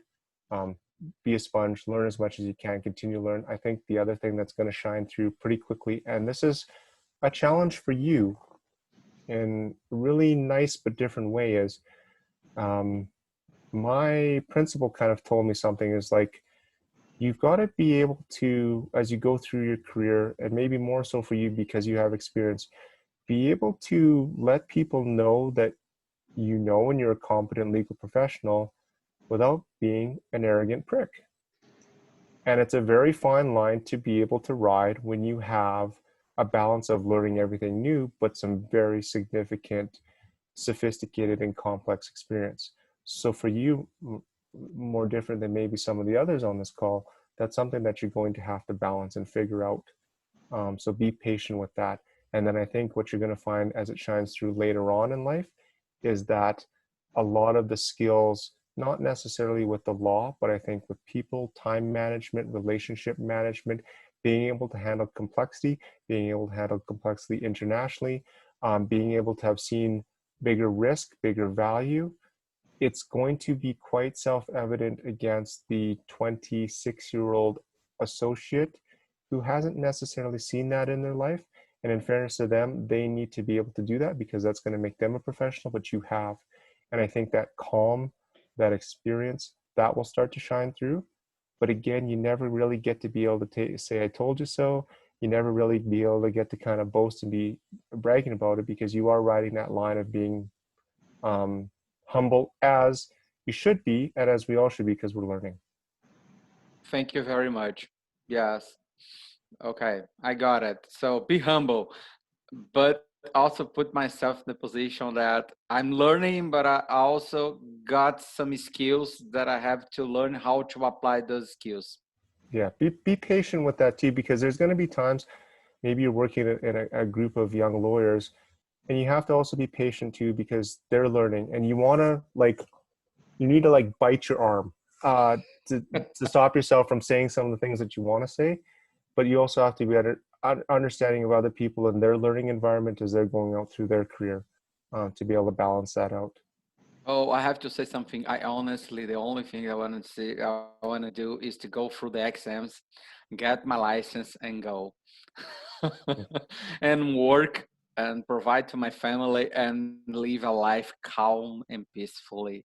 Be a sponge, learn as much as you can, continue to learn. I think the other thing that's going to shine through pretty quickly, and this is a challenge for you in a really nice but different way, is my principal kind of told me something is like, you've got to be able to, as you go through your career, and maybe more so for you because you have experience, be able to let people know that you know and you're a competent legal professional without being an arrogant prick. And it's a very fine line to be able to ride when you have a balance of learning everything new, but some very significant, sophisticated and complex experience. So for you, more different than maybe some of the others on this call, that's something that you're going to have to balance and figure out. So be patient with that. And then I think what you're going to find as it shines through later on in life is that a lot of the skills, not necessarily with the law, but I think with people, time management, relationship management, being able to handle complexity, being able to handle complexity internationally, being able to have seen bigger risk, bigger value, it's going to be quite self-evident against the 26-year-old associate who hasn't necessarily seen that in their life. And in fairness to them, they need to be able to do that because that's going to make them a professional, but you have. And I think that calm, that experience, that will start to shine through. But again, you never really get to be able to say, I told you so. You never really be able to get to kind of boast and be bragging about it because you are riding that line of being humble as you should be and as we all should be because we're learning. Thank you very much. Yes. Okay, I got it. So be humble, but also put myself in the position that I'm learning, but I also got some skills that I have to learn how to apply those skills. Yeah, be patient with that too, because there's going to be times maybe you're working in a group of young lawyers and you have to also be patient too because they're learning and you want to you need to bite your arm to stop yourself from saying some of the things that you want to say, but you also have to be understanding of other people and their learning environment as they're going out through their career to be able to balance that out. Oh, I have to say something. I honestly, the only thing I want to do is to go through the exams, get my license and go and work and provide to my family and live a life calm and peacefully.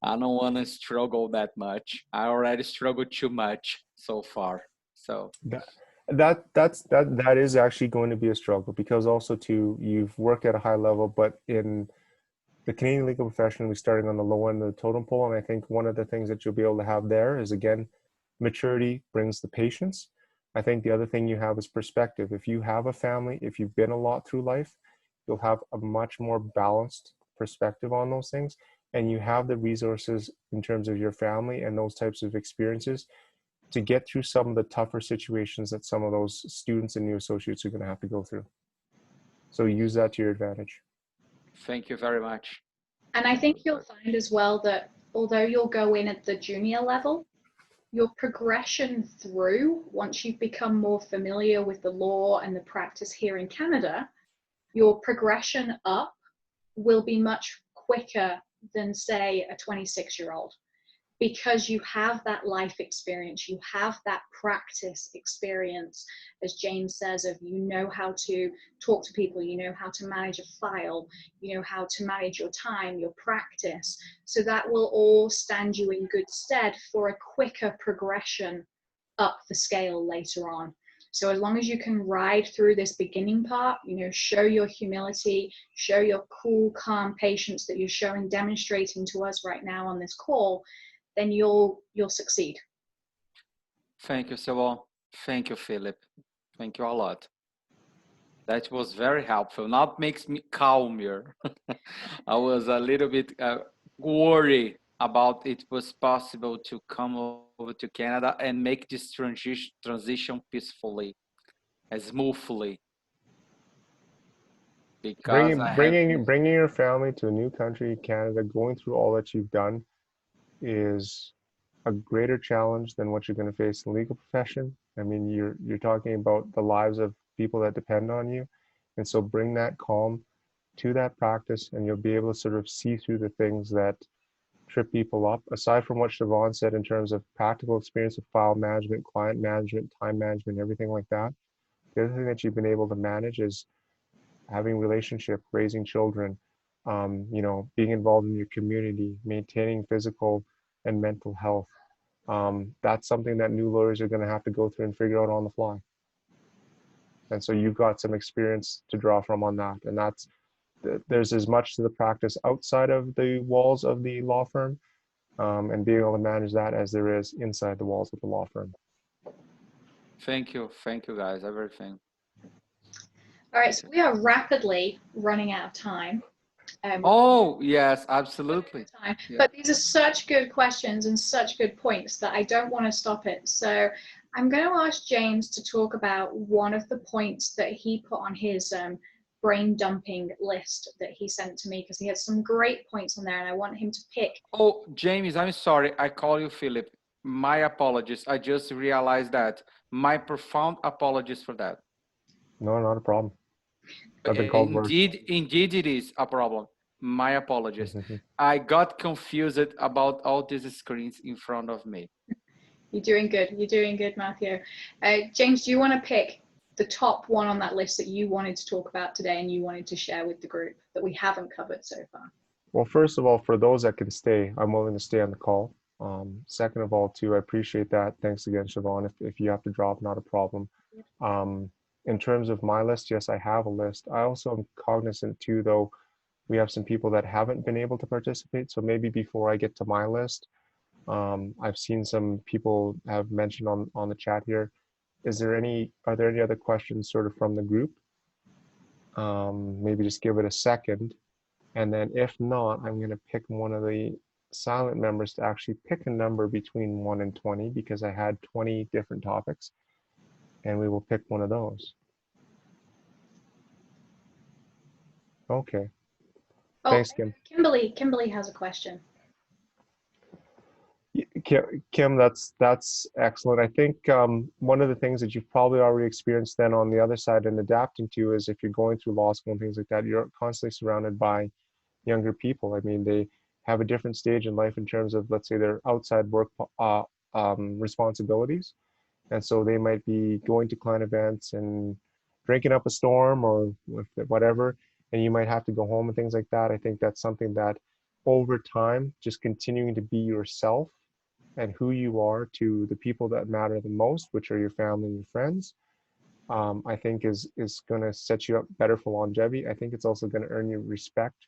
I don't want to struggle that much. I already struggled too much so far. So that is actually going to be a struggle because also too, you've worked at a high level, but in the Canadian legal profession, we're starting on the low end of the totem pole. And I think one of the things that you'll be able to have there is, again, maturity brings the patience. I think the other thing you have is perspective. If you have a family, if you've been a lot through life, you'll have a much more balanced perspective on those things. And you have the resources in terms of your family and those types of experiences to get through some of the tougher situations that some of those students and new associates are going to have to go through. So use that to your advantage. thank you very much. And I think you'll find as well that although you'll go in at the junior level, your progression through, once you've become more familiar with the law and the practice here in Canada, your progression up will be much quicker than, say, a 26-year-old. Because you have that life experience, you have that practice experience, as James says, of you know how to talk to people, you know how to manage a file, you know how to manage your time, your practice. So that will all stand you in good stead for a quicker progression up the scale later on. So as long as you can ride through this beginning part, you know, show your humility, show your cool, calm patience that you're showing, demonstrating to us right now on this call, then you'll succeed. Thank you, Sylvain. Thank you, Philip. Thank you a lot. That was very helpful. Now it makes me calmer. I was a little bit worried about it was possible to come over to Canada and make this transition peacefully and smoothly. Because Bringing your family to a new country, Canada, going through all that you've done is a greater challenge than what you're going to face in the legal profession. I mean, you're talking about the lives of people that depend on you. And so bring that calm to that practice and you'll be able to sort of see through the things that trip people up. Aside from what Siobhan said in terms of practical experience of file management, client management, time management, everything like that, the other thing that you've been able to manage is having relationship, raising children, you know, being involved in your community, maintaining physical and mental health. That's something that new lawyers are going to have to go through and figure out on the fly. And so you've got some experience to draw from on that. And there's as much to the practice outside of the walls of the law firm and being able to manage that as there is inside the walls of the law firm. Thank you guys, everything. All right, so we are rapidly running out of time. Oh, yes, absolutely. Yeah. But these are such good questions and such good points that I don't want to stop it. So I'm going to ask James to talk about one of the points that he put on his brain dumping list that he sent to me, because he has some great points on there and I want him to pick. Oh, James, I'm sorry. I call you Philip. My apologies. I just realized that. My profound apologies for that. No, not a problem. I've been called worse. Indeed it is a problem. My apologies. I got confused about all these screens in front of me. You're doing good. You're doing good, Matthew. James, do you want to pick the top one on that list that you wanted to talk about today and you wanted to share with the group that we haven't covered so far? Well, first of all, for those that can stay, I'm willing to stay on the call. Second of all, too, I appreciate that. Thanks again, Siobhan. If you have to drop, not a problem. In terms of my list, yes, I have a list. I also am cognizant too, though, we have some people that haven't been able to participate. So maybe before I get to my list, I've seen some people have mentioned on the chat here. Are there any other questions sort of from the group? Maybe just give it a second. And then if not, I'm going to pick one of the silent members to actually pick a number between 1 and 20 because I had 20 different topics, and we will pick one of those. Okay. Oh, Thanks, Kim. Kimberly has a question. Kim, that's excellent. I think one of the things that you've probably already experienced then on the other side and adapting to is if you're going through law school and things like that, you're constantly surrounded by younger people. I mean, they have a different stage in life in terms of, let's say, their outside work responsibilities. And so they might be going to client events and drinking up a storm or whatever, and you might have to go home and things like that. I think that's something that over time, just continuing to be yourself and who you are to the people that matter the most, which are your family and your friends, I think is going to set you up better for longevity. I think it's also going to earn you respect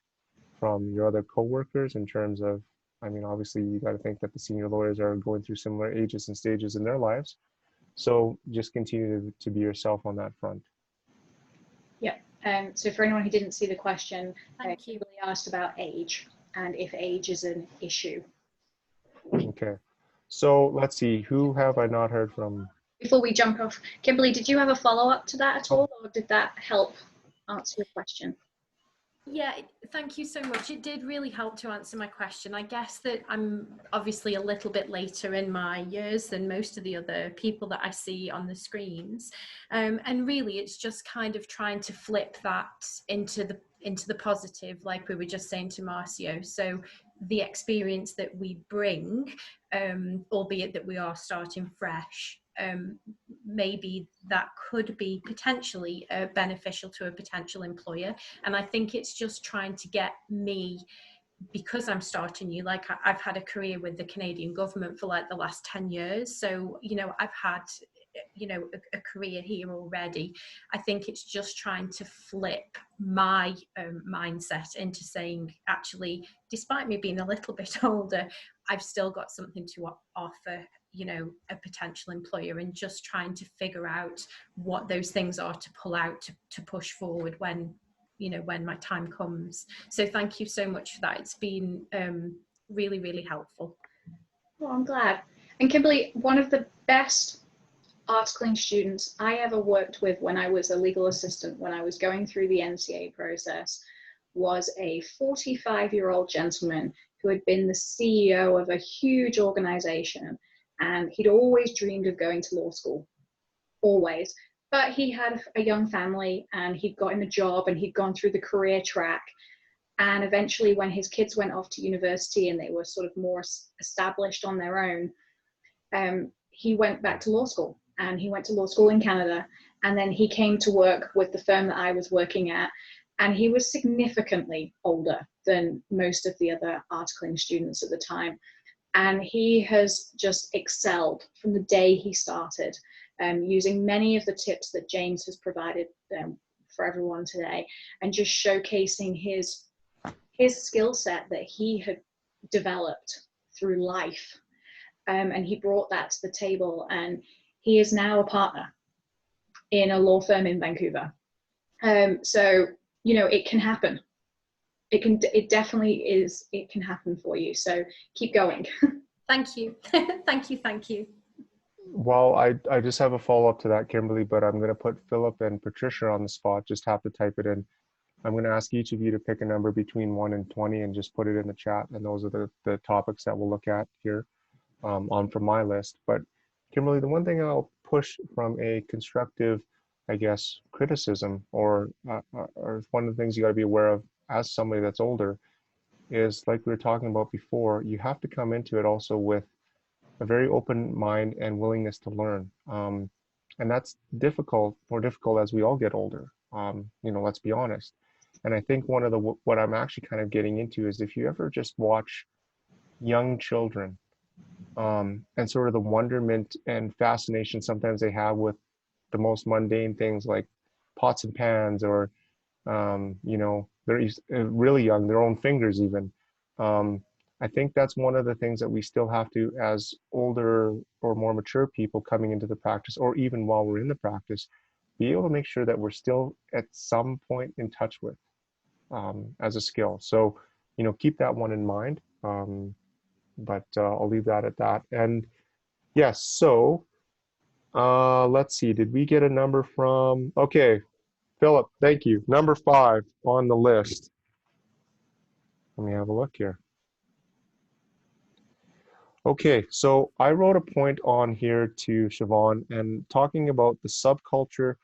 from your other coworkers in terms of, I mean, obviously you got to think that the senior lawyers are going through similar ages and stages in their lives. So just continue to be yourself on that front. Yeah. So for anyone who didn't see the question, Thank you. Kimberly asked about age and if age is an issue. Okay. So let's see, who have I not heard from? Before we jump off, Kimberly, did you have a follow-up to that at all, or did that help answer your question? Yeah, thank you so much. It did really help to answer my question. I guess that I'm obviously a little bit later in my years than most of the other people that I see on the screens. And really, it's just kind of trying to flip that into the positive, like we were just saying to Marcio. So the experience that we bring, albeit that we are starting fresh, maybe that could be potentially beneficial to a potential employer. And I think it's just trying to get me, because I'm starting new, like I've had a career with the Canadian government for like the last 10 years. So, you know, I've had, you know, a career here already. I think it's just trying to flip my mindset into saying, actually, despite me being a little bit older, I've still got something to offer, you know, a potential employer, and just trying to figure out what those things are to pull out to push forward when, you know, when my time comes. So thank you so much for that. It's been really, really helpful. Well, I'm glad. And Kimberly, one of the best articling students I ever worked with when I was a legal assistant, when I was going through the NCA process, was a 45-year-old gentleman who had been the CEO of a huge organization, and he'd always dreamed of going to law school, always. But he had a young family, and he'd got him a job, and he'd gone through the career track. And eventually, when his kids went off to university and they were sort of more established on their own, he went back to law school, and he went to law school in Canada. And then he came to work with the firm that I was working at, and he was significantly older than most of the other articling students at the time. And he has just excelled from the day he started, using many of the tips that James has provided for everyone today, and just showcasing his skill set that he had developed through life. And he brought that to the table, and he is now a partner in a law firm in Vancouver. So, you know, it can happen. It definitely is, it can happen for you. So keep going. Thank you. Thank you. Well, I just have a follow-up to that, Kimberly, but I'm going to put Philip and Patricia on the spot. Just have to type it in. I'm going to ask each of you to pick a number between 1 and 20 and just put it in the chat. And those are the topics that we'll look at here from my list. But Kimberly, the one thing I'll push from a constructive, I guess, criticism or one of the things you got to be aware of as somebody that's older is, like we were talking about before, you have to come into it also with a very open mind and willingness to learn. And that's difficult, more difficult as we all get older. You know, let's be honest. And I think one of the, what I'm actually kind of getting into is if you ever just watch young children and sort of the wonderment and fascination sometimes they have with the most mundane things like pots and pans, or you know, they're really young, their own fingers even. I think that's one of the things that we still have to, as older or more mature people coming into the practice, or even while we're in the practice, be able to make sure that we're still at some point in touch with as a skill. So, you know, keep that one in mind. But I'll leave that at that. And yes, so let's see, did we get a number from, okay, Philip, thank you. Number 5 on the list. Let me have a look here. Okay, so I wrote a point on here to Siobhan and talking about the subculture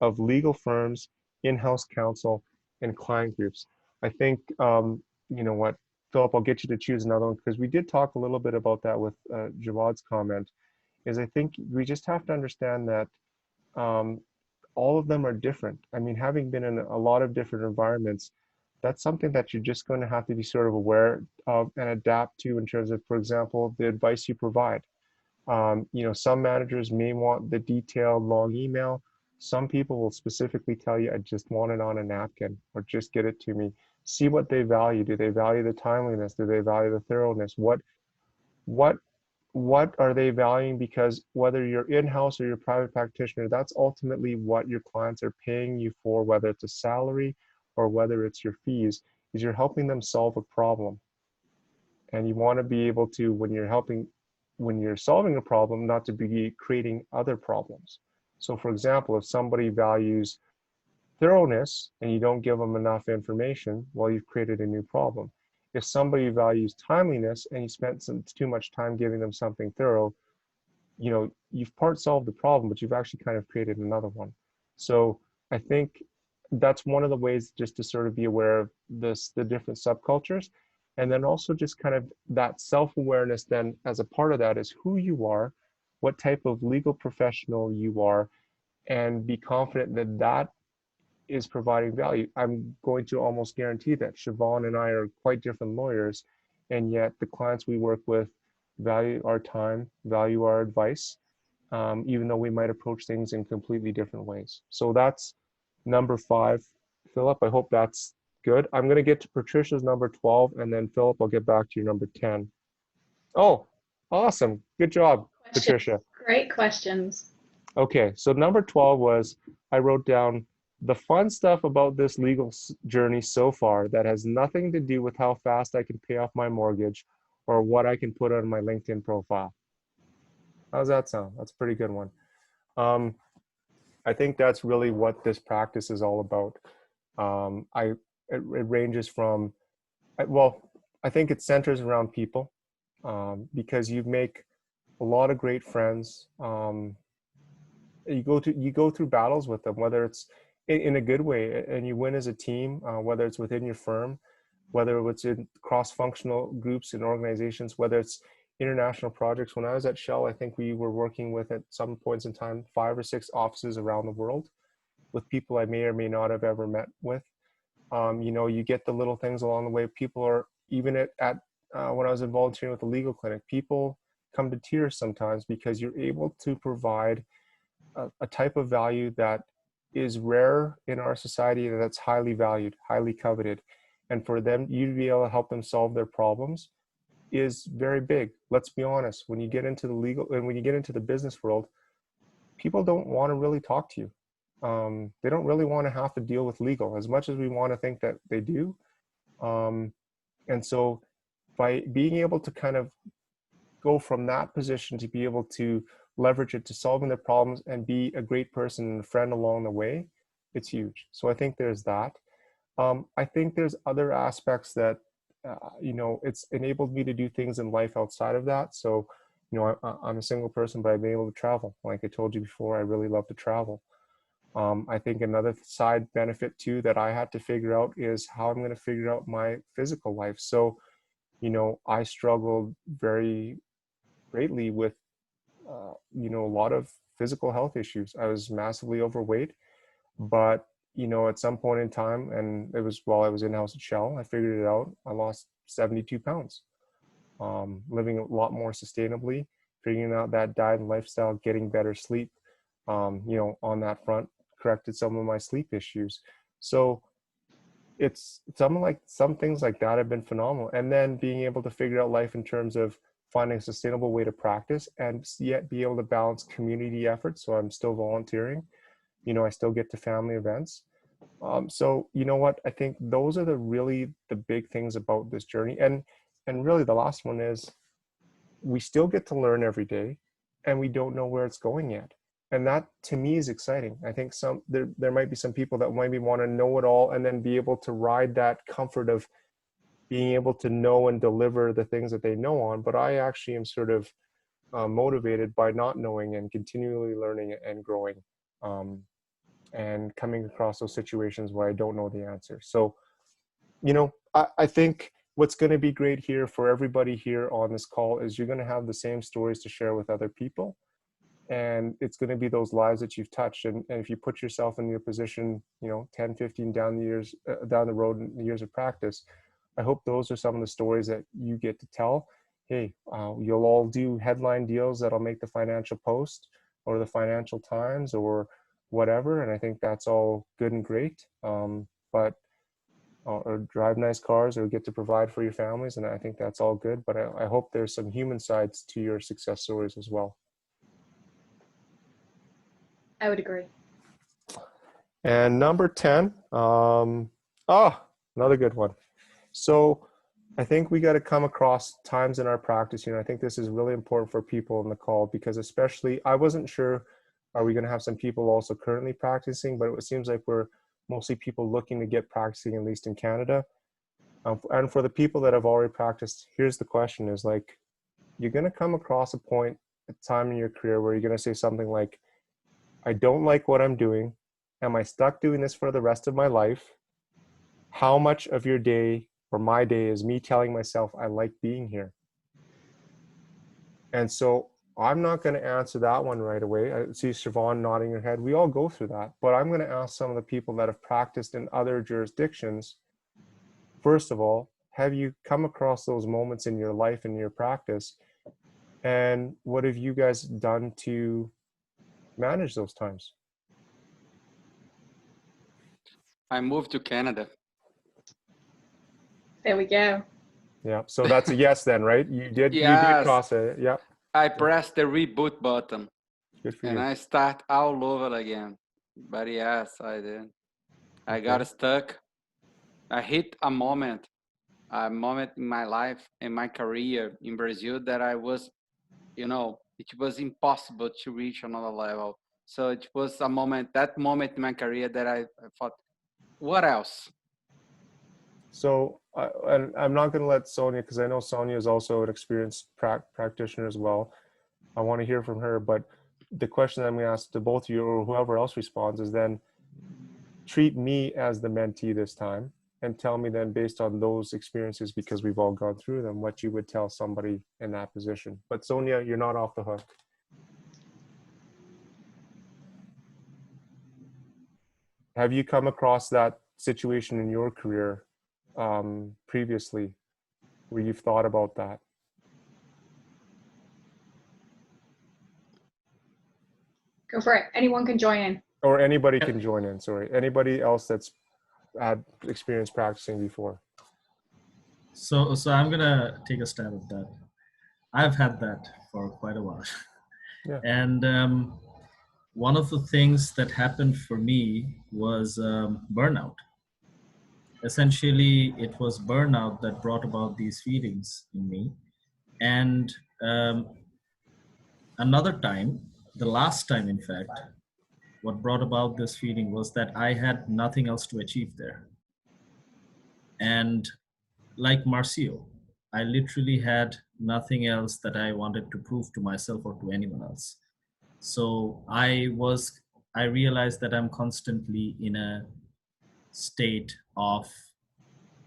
of legal firms, in-house counsel, and client groups. I think, you know what, Philip, I'll get you to choose another one because we did talk a little bit about that with Jawad's comment, is I think we just have to understand that all of them are different. I mean, having been in a lot of different environments, that's something that you're just going to have to be sort of aware of and adapt to in terms of, for example, the advice you provide. You know, some managers may want the detailed long email. Some people will specifically tell you, I just want it on a napkin, or just get it to me. See what they value. Do they value the timeliness? Do they value the thoroughness? What are they valuing? Because whether you're in-house or you're a private practitioner, that's ultimately what your clients are paying you for, whether it's a salary or whether it's your fees, is you're helping them solve a problem. And you want to be able to, when you're solving a problem, not to be creating other problems. So for example, if somebody values thoroughness and you don't give them enough information, well, you've created a new problem. If somebody values timeliness and you spent too much time giving them something thorough, you know, you've part solved the problem, but you've actually kind of created another one. So I think that's one of the ways, just to sort of be aware of this, the different subcultures. And then also just kind of that self-awareness then as a part of that is who you are, what type of legal professional you are, and be confident that that is providing value. I'm going to almost guarantee that Siobhan and I are quite different lawyers, and yet the clients we work with value our time, value our advice, even though we might approach things in completely different ways. So that's number 5. Philip, I hope that's good. I'm going to get to Patricia's number 12, and then Philip, I'll get back to your number 10. Oh, awesome. Good job, Patricia. Great questions. Okay, so number 12 was, I wrote down the fun stuff about this legal journey so far that has nothing to do with how fast I can pay off my mortgage or what I can put on my LinkedIn profile. How's that sound? That's a pretty good one. I think that's really what this practice is all about. It ranges from, well, I think it centers around people because you make a lot of great friends. You go through battles with them, whether it's in a good way, and you win as a team, whether it's within your firm, whether it's in cross-functional groups and organizations, whether it's international projects. When I was at Shell, I think we were working with, at some points in time, 5 or 6 offices around the world with people I may or may not have ever met with. You know, you get the little things along the way. People are, even when I was volunteering with the legal clinic, people come to tears sometimes because you're able to provide a type of value that is rare in our society, that's highly valued, highly coveted. And for you to be able to help them solve their problems is very big. Let's be honest, when you get into the legal and when you get into the business world, people don't want to really talk to you. They don't really want to have to deal with legal as much as we want to think that they do. And so by being able to kind of go from that position to be able to leverage it to solving their problems and be a great person and a friend along the way, it's huge. So I think there's that. I think there's other aspects that, you know, it's enabled me to do things in life outside of that. So, you know, I'm a single person, but I've been able to travel. Like I told you before, I really love to travel. I think another side benefit too that I had to figure out is how I'm going to figure out my physical life. So, you know, I struggled very greatly with, you know, a lot of physical health issues. I was massively overweight, but, you know, at some point in time, and it was while I was in-house at Shell, I figured it out. I lost 72 pounds, living a lot more sustainably, figuring out that diet and lifestyle, getting better sleep, you know, on that front, corrected some of my sleep issues. So it's some things like that have been phenomenal. And then being able to figure out life in terms of finding a sustainable way to practice and yet be able to balance community efforts. So I'm still volunteering, you know, I still get to family events. So you know what, I think those are the big things about this journey. And really the last one is we still get to learn every day and we don't know where it's going yet. And that to me is exciting. I think there might be some people that maybe want to know it all and then be able to ride that comfort of being able to know and deliver the things that they know on. But I actually am sort of motivated by not knowing and continually learning and growing, and coming across those situations where I don't know the answer. So, you know, I think what's going to be great here for everybody here on this call is you're going to have the same stories to share with other people. And it's going to be those lives that you've touched. And if you put yourself in your position, you know, 10, 15 down the road in years of practice, I hope those are some of the stories that you get to tell. Hey, you'll all do headline deals that'll make the Financial Post or the Financial Times or whatever. And I think that's all good and great. But or drive nice cars or get to provide for your families. And I think that's all good. But I hope there's some human sides to your success stories as well. I would agree. And number 10, another good one. So I think we got to come across times in our practice. You know, I think this is really important for people in the call because especially, I wasn't sure, are we going to have some people also currently practicing, but it seems like we're mostly people looking to get practicing, at least in Canada. And for the people that have already practiced, here's the question is like, you're going to come across a time in your career where you're going to say something like, I don't like what I'm doing. Am I stuck doing this for the rest of my life? How much of your day or my day is me telling myself I like being here? And so I'm not going to answer that one right away. I see Siobhan nodding her head. We all go through that. But I'm going to ask some of the people that have practiced in other jurisdictions, first of all, have you come across those moments in your life and your practice? And what have you guys done to manage those times? I moved to Canada. There we go. Yeah. So that's a yes then, right? You did cross it. Yeah. I pressed the reboot button. Good for and you. I start all over again. But yes, I did. I got stuck. I hit a moment in my life, in my career in Brazil that I was, you know, it was impossible to reach another level. So it was that moment in my career that I thought, what else? So, and I'm not going to let Sonia, because I know Sonia is also an experienced practitioner as well. I want to hear from her, but the question I'm going to ask to both of you or whoever else responds is then treat me as the mentee this time and tell me then based on those experiences, because we've all gone through them, what you would tell somebody in that position. But Sonia, you're not off the hook. Have you come across that situation in your career previously where you've thought about that? Go for it. Anyone can join in. Or anybody can join in, sorry. Anybody else that's had experience practicing before? So I'm gonna take a stab at that. I've had that for quite a while. Yeah. And one of the things that happened for me was burnout. Essentially, it was burnout that brought about these feelings in me. And another time, the last time in fact, what brought about this feeling was that I had nothing else to achieve there. And like Marcio, I literally had nothing else that I wanted to prove to myself or to anyone else. So I realized that I'm constantly in a state of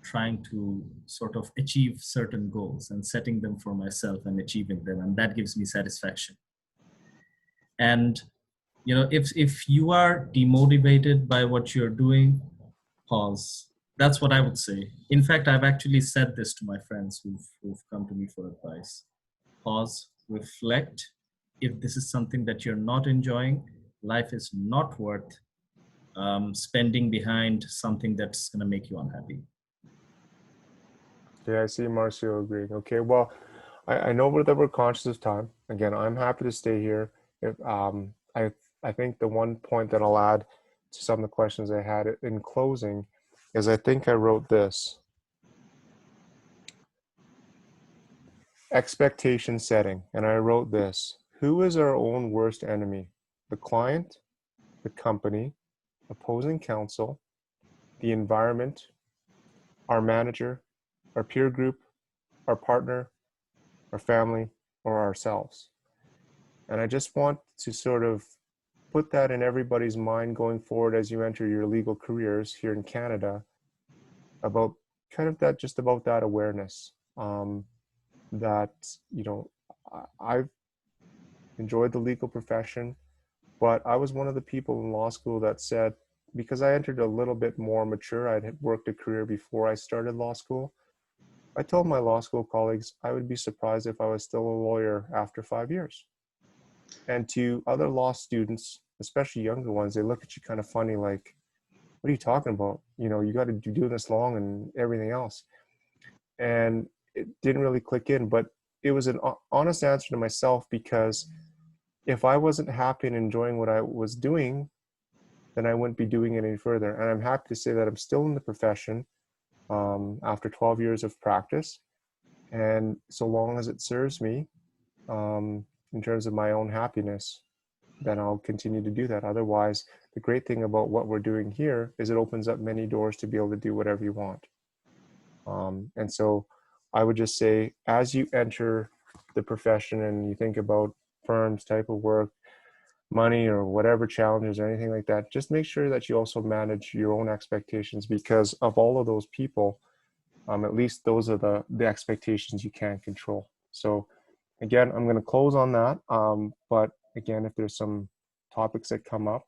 trying to sort of achieve certain goals and setting them for myself and achieving them, and that gives me satisfaction. And if you are demotivated by what you're doing, pause. That's what I would say. In fact, I've actually said this to my friends who've come to me for advice. Pause, reflect. If this is something that you're not enjoying, life is not worth spending behind something that's going to make you unhappy. Yeah, I see Marcio agreeing. Okay, well, I know that we're conscious of time. Again, I'm happy to stay here. If I think the one point that I'll add to some of the questions I had in closing is I think I wrote this. Expectation setting. And I wrote this. Who is our own worst enemy? The client, the company, opposing counsel, the environment, our manager, our peer group, our partner, our family, or ourselves. And I just want to sort of put that in everybody's mind going forward as you enter your legal careers here in Canada, about kind of that, just about that awareness that, I've enjoyed the legal profession, but I was one of the people in law school that said, because I entered a little bit more mature, I'd worked a career before I started law school. I told my law school colleagues I would be surprised if I was still a lawyer after 5 years. And to other law students, especially younger ones, they look at you kind of funny, like, what are you talking about? You got to do this long and everything else. And it didn't really click in, but it was an honest answer to myself, because if I wasn't happy and enjoying what I was doing, then I wouldn't be doing it any further. And I'm happy to say that I'm still in the profession after 12 years of practice. And so long as it serves me in terms of my own happiness, then I'll continue to do that. Otherwise, the great thing about what we're doing here is it opens up many doors to be able to do whatever you want. And so I would just say, as you enter the profession and you think about firms, type of work, money, or whatever challenges or anything like that, just make sure that you also manage your own expectations, because of all of those people, at least those are the expectations you can control. So again, I'm going to close on that. But again, if there's some topics that come up,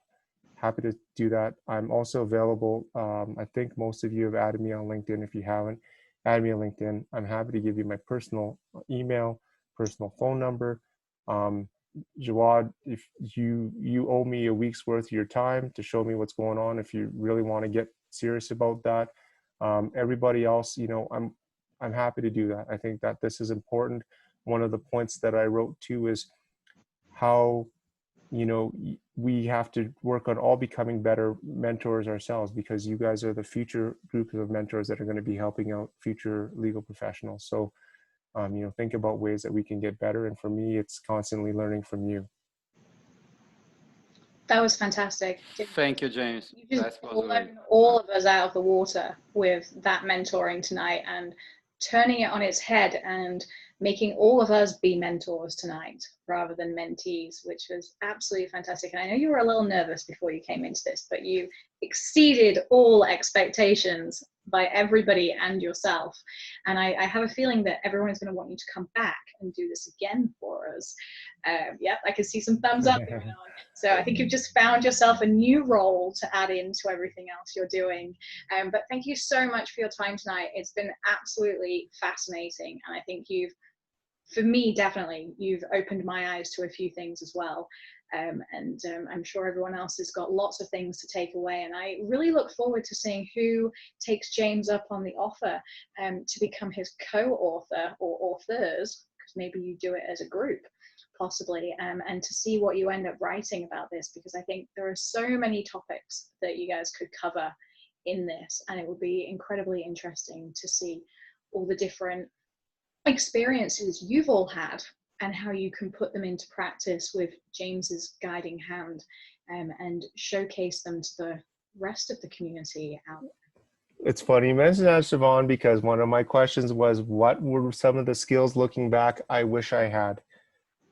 happy to do that. I'm also available. I think most of you have added me on LinkedIn. If you haven't, add me on LinkedIn. I'm happy to give you my personal email, personal phone number. Jawad, if you owe me a week's worth of your time to show me what's going on, if you really want to get serious about that. Everybody else, I'm happy to do that. I think that this is important. One of the points that I wrote too is how, we have to work on all becoming better mentors ourselves, because you guys are the future group of mentors that are going to be helping out future legal professionals. So, think about ways that we can get better. And for me, it's constantly learning from you. That was fantastic. Thank you, James. You just blown all of us out of the water with that mentoring tonight, and turning it on its head and making all of us be mentors tonight rather than mentees, which was absolutely fantastic. And I know you were a little nervous before you came into this, but you exceeded all expectations by everybody and yourself. And I have a feeling that everyone's going to want you to come back and do this again for us. Yep, I can see some thumbs up going on. So I think you've just found yourself a new role to add into everything else you're doing. But thank you so much for your time tonight. It's been absolutely fascinating. And I think for me, definitely, you've opened my eyes to a few things as well. I'm sure everyone else has got lots of things to take away. And I really look forward to seeing who takes James up on the offer to become his co-author or authors, because maybe you do it as a group, possibly, and to see what you end up writing about this, because I think there are so many topics that you guys could cover in this, and it would be incredibly interesting to see all the different experiences you've all had and how you can put them into practice with James's guiding hand, and showcase them to the rest of the community out there. It's funny you mentioned that, Siobhan, because one of my questions was, what were some of the skills looking back I wish I had?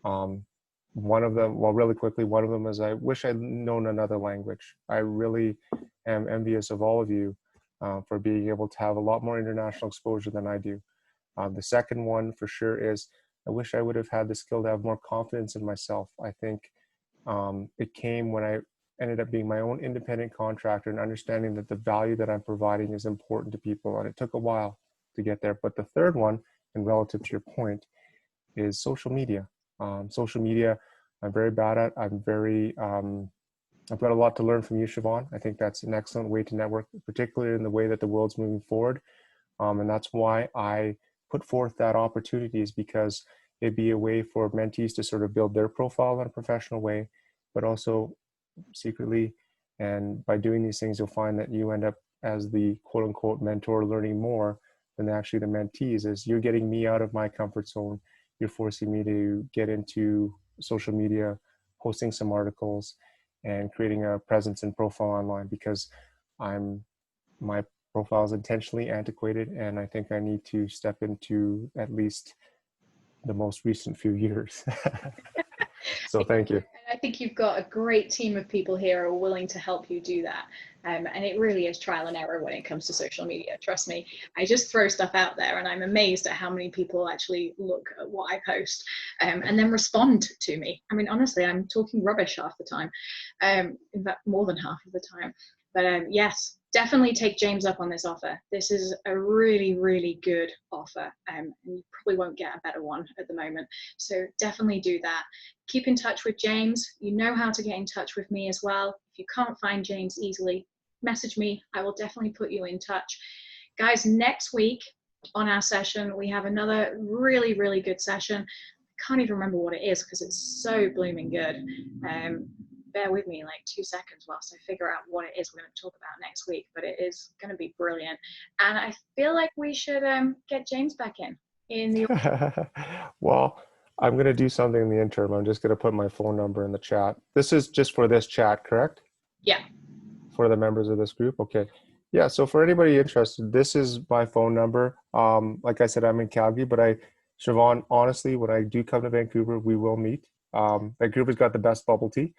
One of them, well, really quickly, one of them is I wish I'd known another language. I really am envious of all of you for being able to have a lot more international exposure than I do. The second one for sure is I wish I would have had the skill to have more confidence in myself. I think it came when I ended up being my own independent contractor and understanding that the value that I'm providing is important to people. And it took a while to get there. But the third one, and relative to your point, is social media. Social media, I'm very bad at. I've got a lot to learn from you, Siobhan. I think that's an excellent way to network, particularly in the way that the world's moving forward. And that's why I put forth that opportunity, is because it'd be a way for mentees to sort of build their profile in a professional way, but also secretly. And by doing these things, you'll find that you end up as the quote unquote mentor learning more than actually the mentees. Is you're getting me out of my comfort zone. You're forcing me to get into social media, posting some articles and creating a presence and profile online, because my profile is intentionally antiquated, and I think I need to step into at least the most recent few years. So thank you. I think you've got a great team of people here who are willing to help you do that. And it really is trial and error when it comes to social media. Trust me, I just throw stuff out there and I'm amazed at how many people actually look at what I post and then respond to me. I mean, honestly, I'm talking rubbish half the time, in fact, more than half of the time. But yes, definitely take James up on this offer. This is a really, really good offer, and you probably won't get a better one at the moment. So definitely do that. Keep in touch with James. You know how to get in touch with me as well. If you can't find James easily, message me. I will definitely put you in touch. Guys, next week on our session, we have another really, really good session. I can't even remember what it is because it's so blooming good. Bear with me like 2 seconds whilst I figure out what it is we're going to talk about next week, but it is going to be brilliant. And I feel like we should get James back in the Well, I'm going to do something in the interim. I'm just going to put my phone number in the chat. This is just for this chat, correct? Yeah. For the members of this group. Okay. Yeah. So for anybody interested, this is my phone number. Like I said, I'm in Calgary, but Siobhan, honestly, when I do come to Vancouver, we will meet. Vancouver's got the best bubble tea.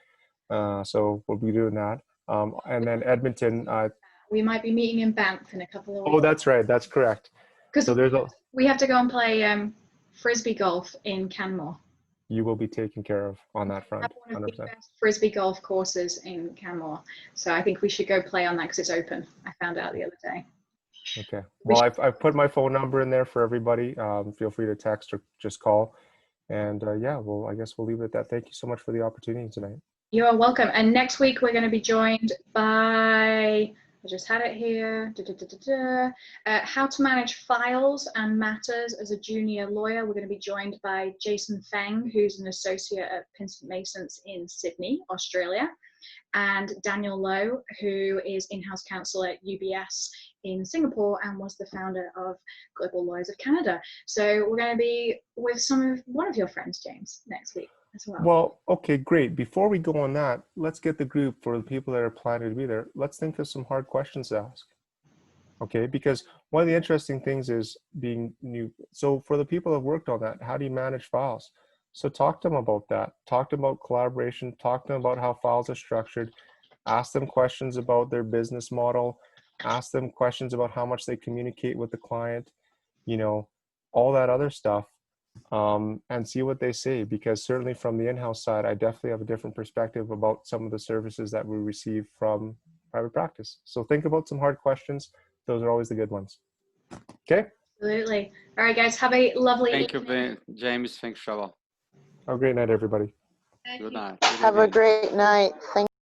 So we'll be doing that. And then Edmonton. We might be meeting in Banff in a couple of weeks. Oh, that's right. That's correct. Because so we have to go and play frisbee golf in Canmore. You will be taken care of on that front. We have one of 100%. the best frisbee golf courses in Canmore. So I think we should go play on that because it's open. I found out the other day. Okay. Well, I've put my phone number in there for everybody. Feel free to text or just call. And yeah, well, I guess we'll leave it at that. Thank you so much for the opportunity tonight. You're welcome. And next week we're going to be joined by, I just had it here, how to manage files and matters as a junior lawyer. We're going to be joined by Jason Feng, who's an associate at Pinsent Masons in Sydney, Australia, and Daniel Lowe, who is in-house counsel at UBS in Singapore and was the founder of Global Lawyers of Canada. So we're going to be with one of your friends, James, next week as well. Well, okay, great. Before we go on that, let's get the group, for the people that are planning to be there, let's think of some hard questions to ask. Okay, because one of the interesting things is being new. So for the people that have worked on that, how do you manage files? So talk to them about that. Talk to them about collaboration. Talk to them about how files are structured. Ask them questions about their business model. Ask them questions about how much they communicate with the client, you know, all that other stuff, and see what they say. Because certainly from the in-house side, I definitely have a different perspective about some of the services that we receive from private practice. So think about some hard questions. Those are always the good ones. Okay? Absolutely. All right, guys, have a lovely Thank evening. you, James. Thanks, Shala. Have a great night, everybody. Good night. Have a great night. Thank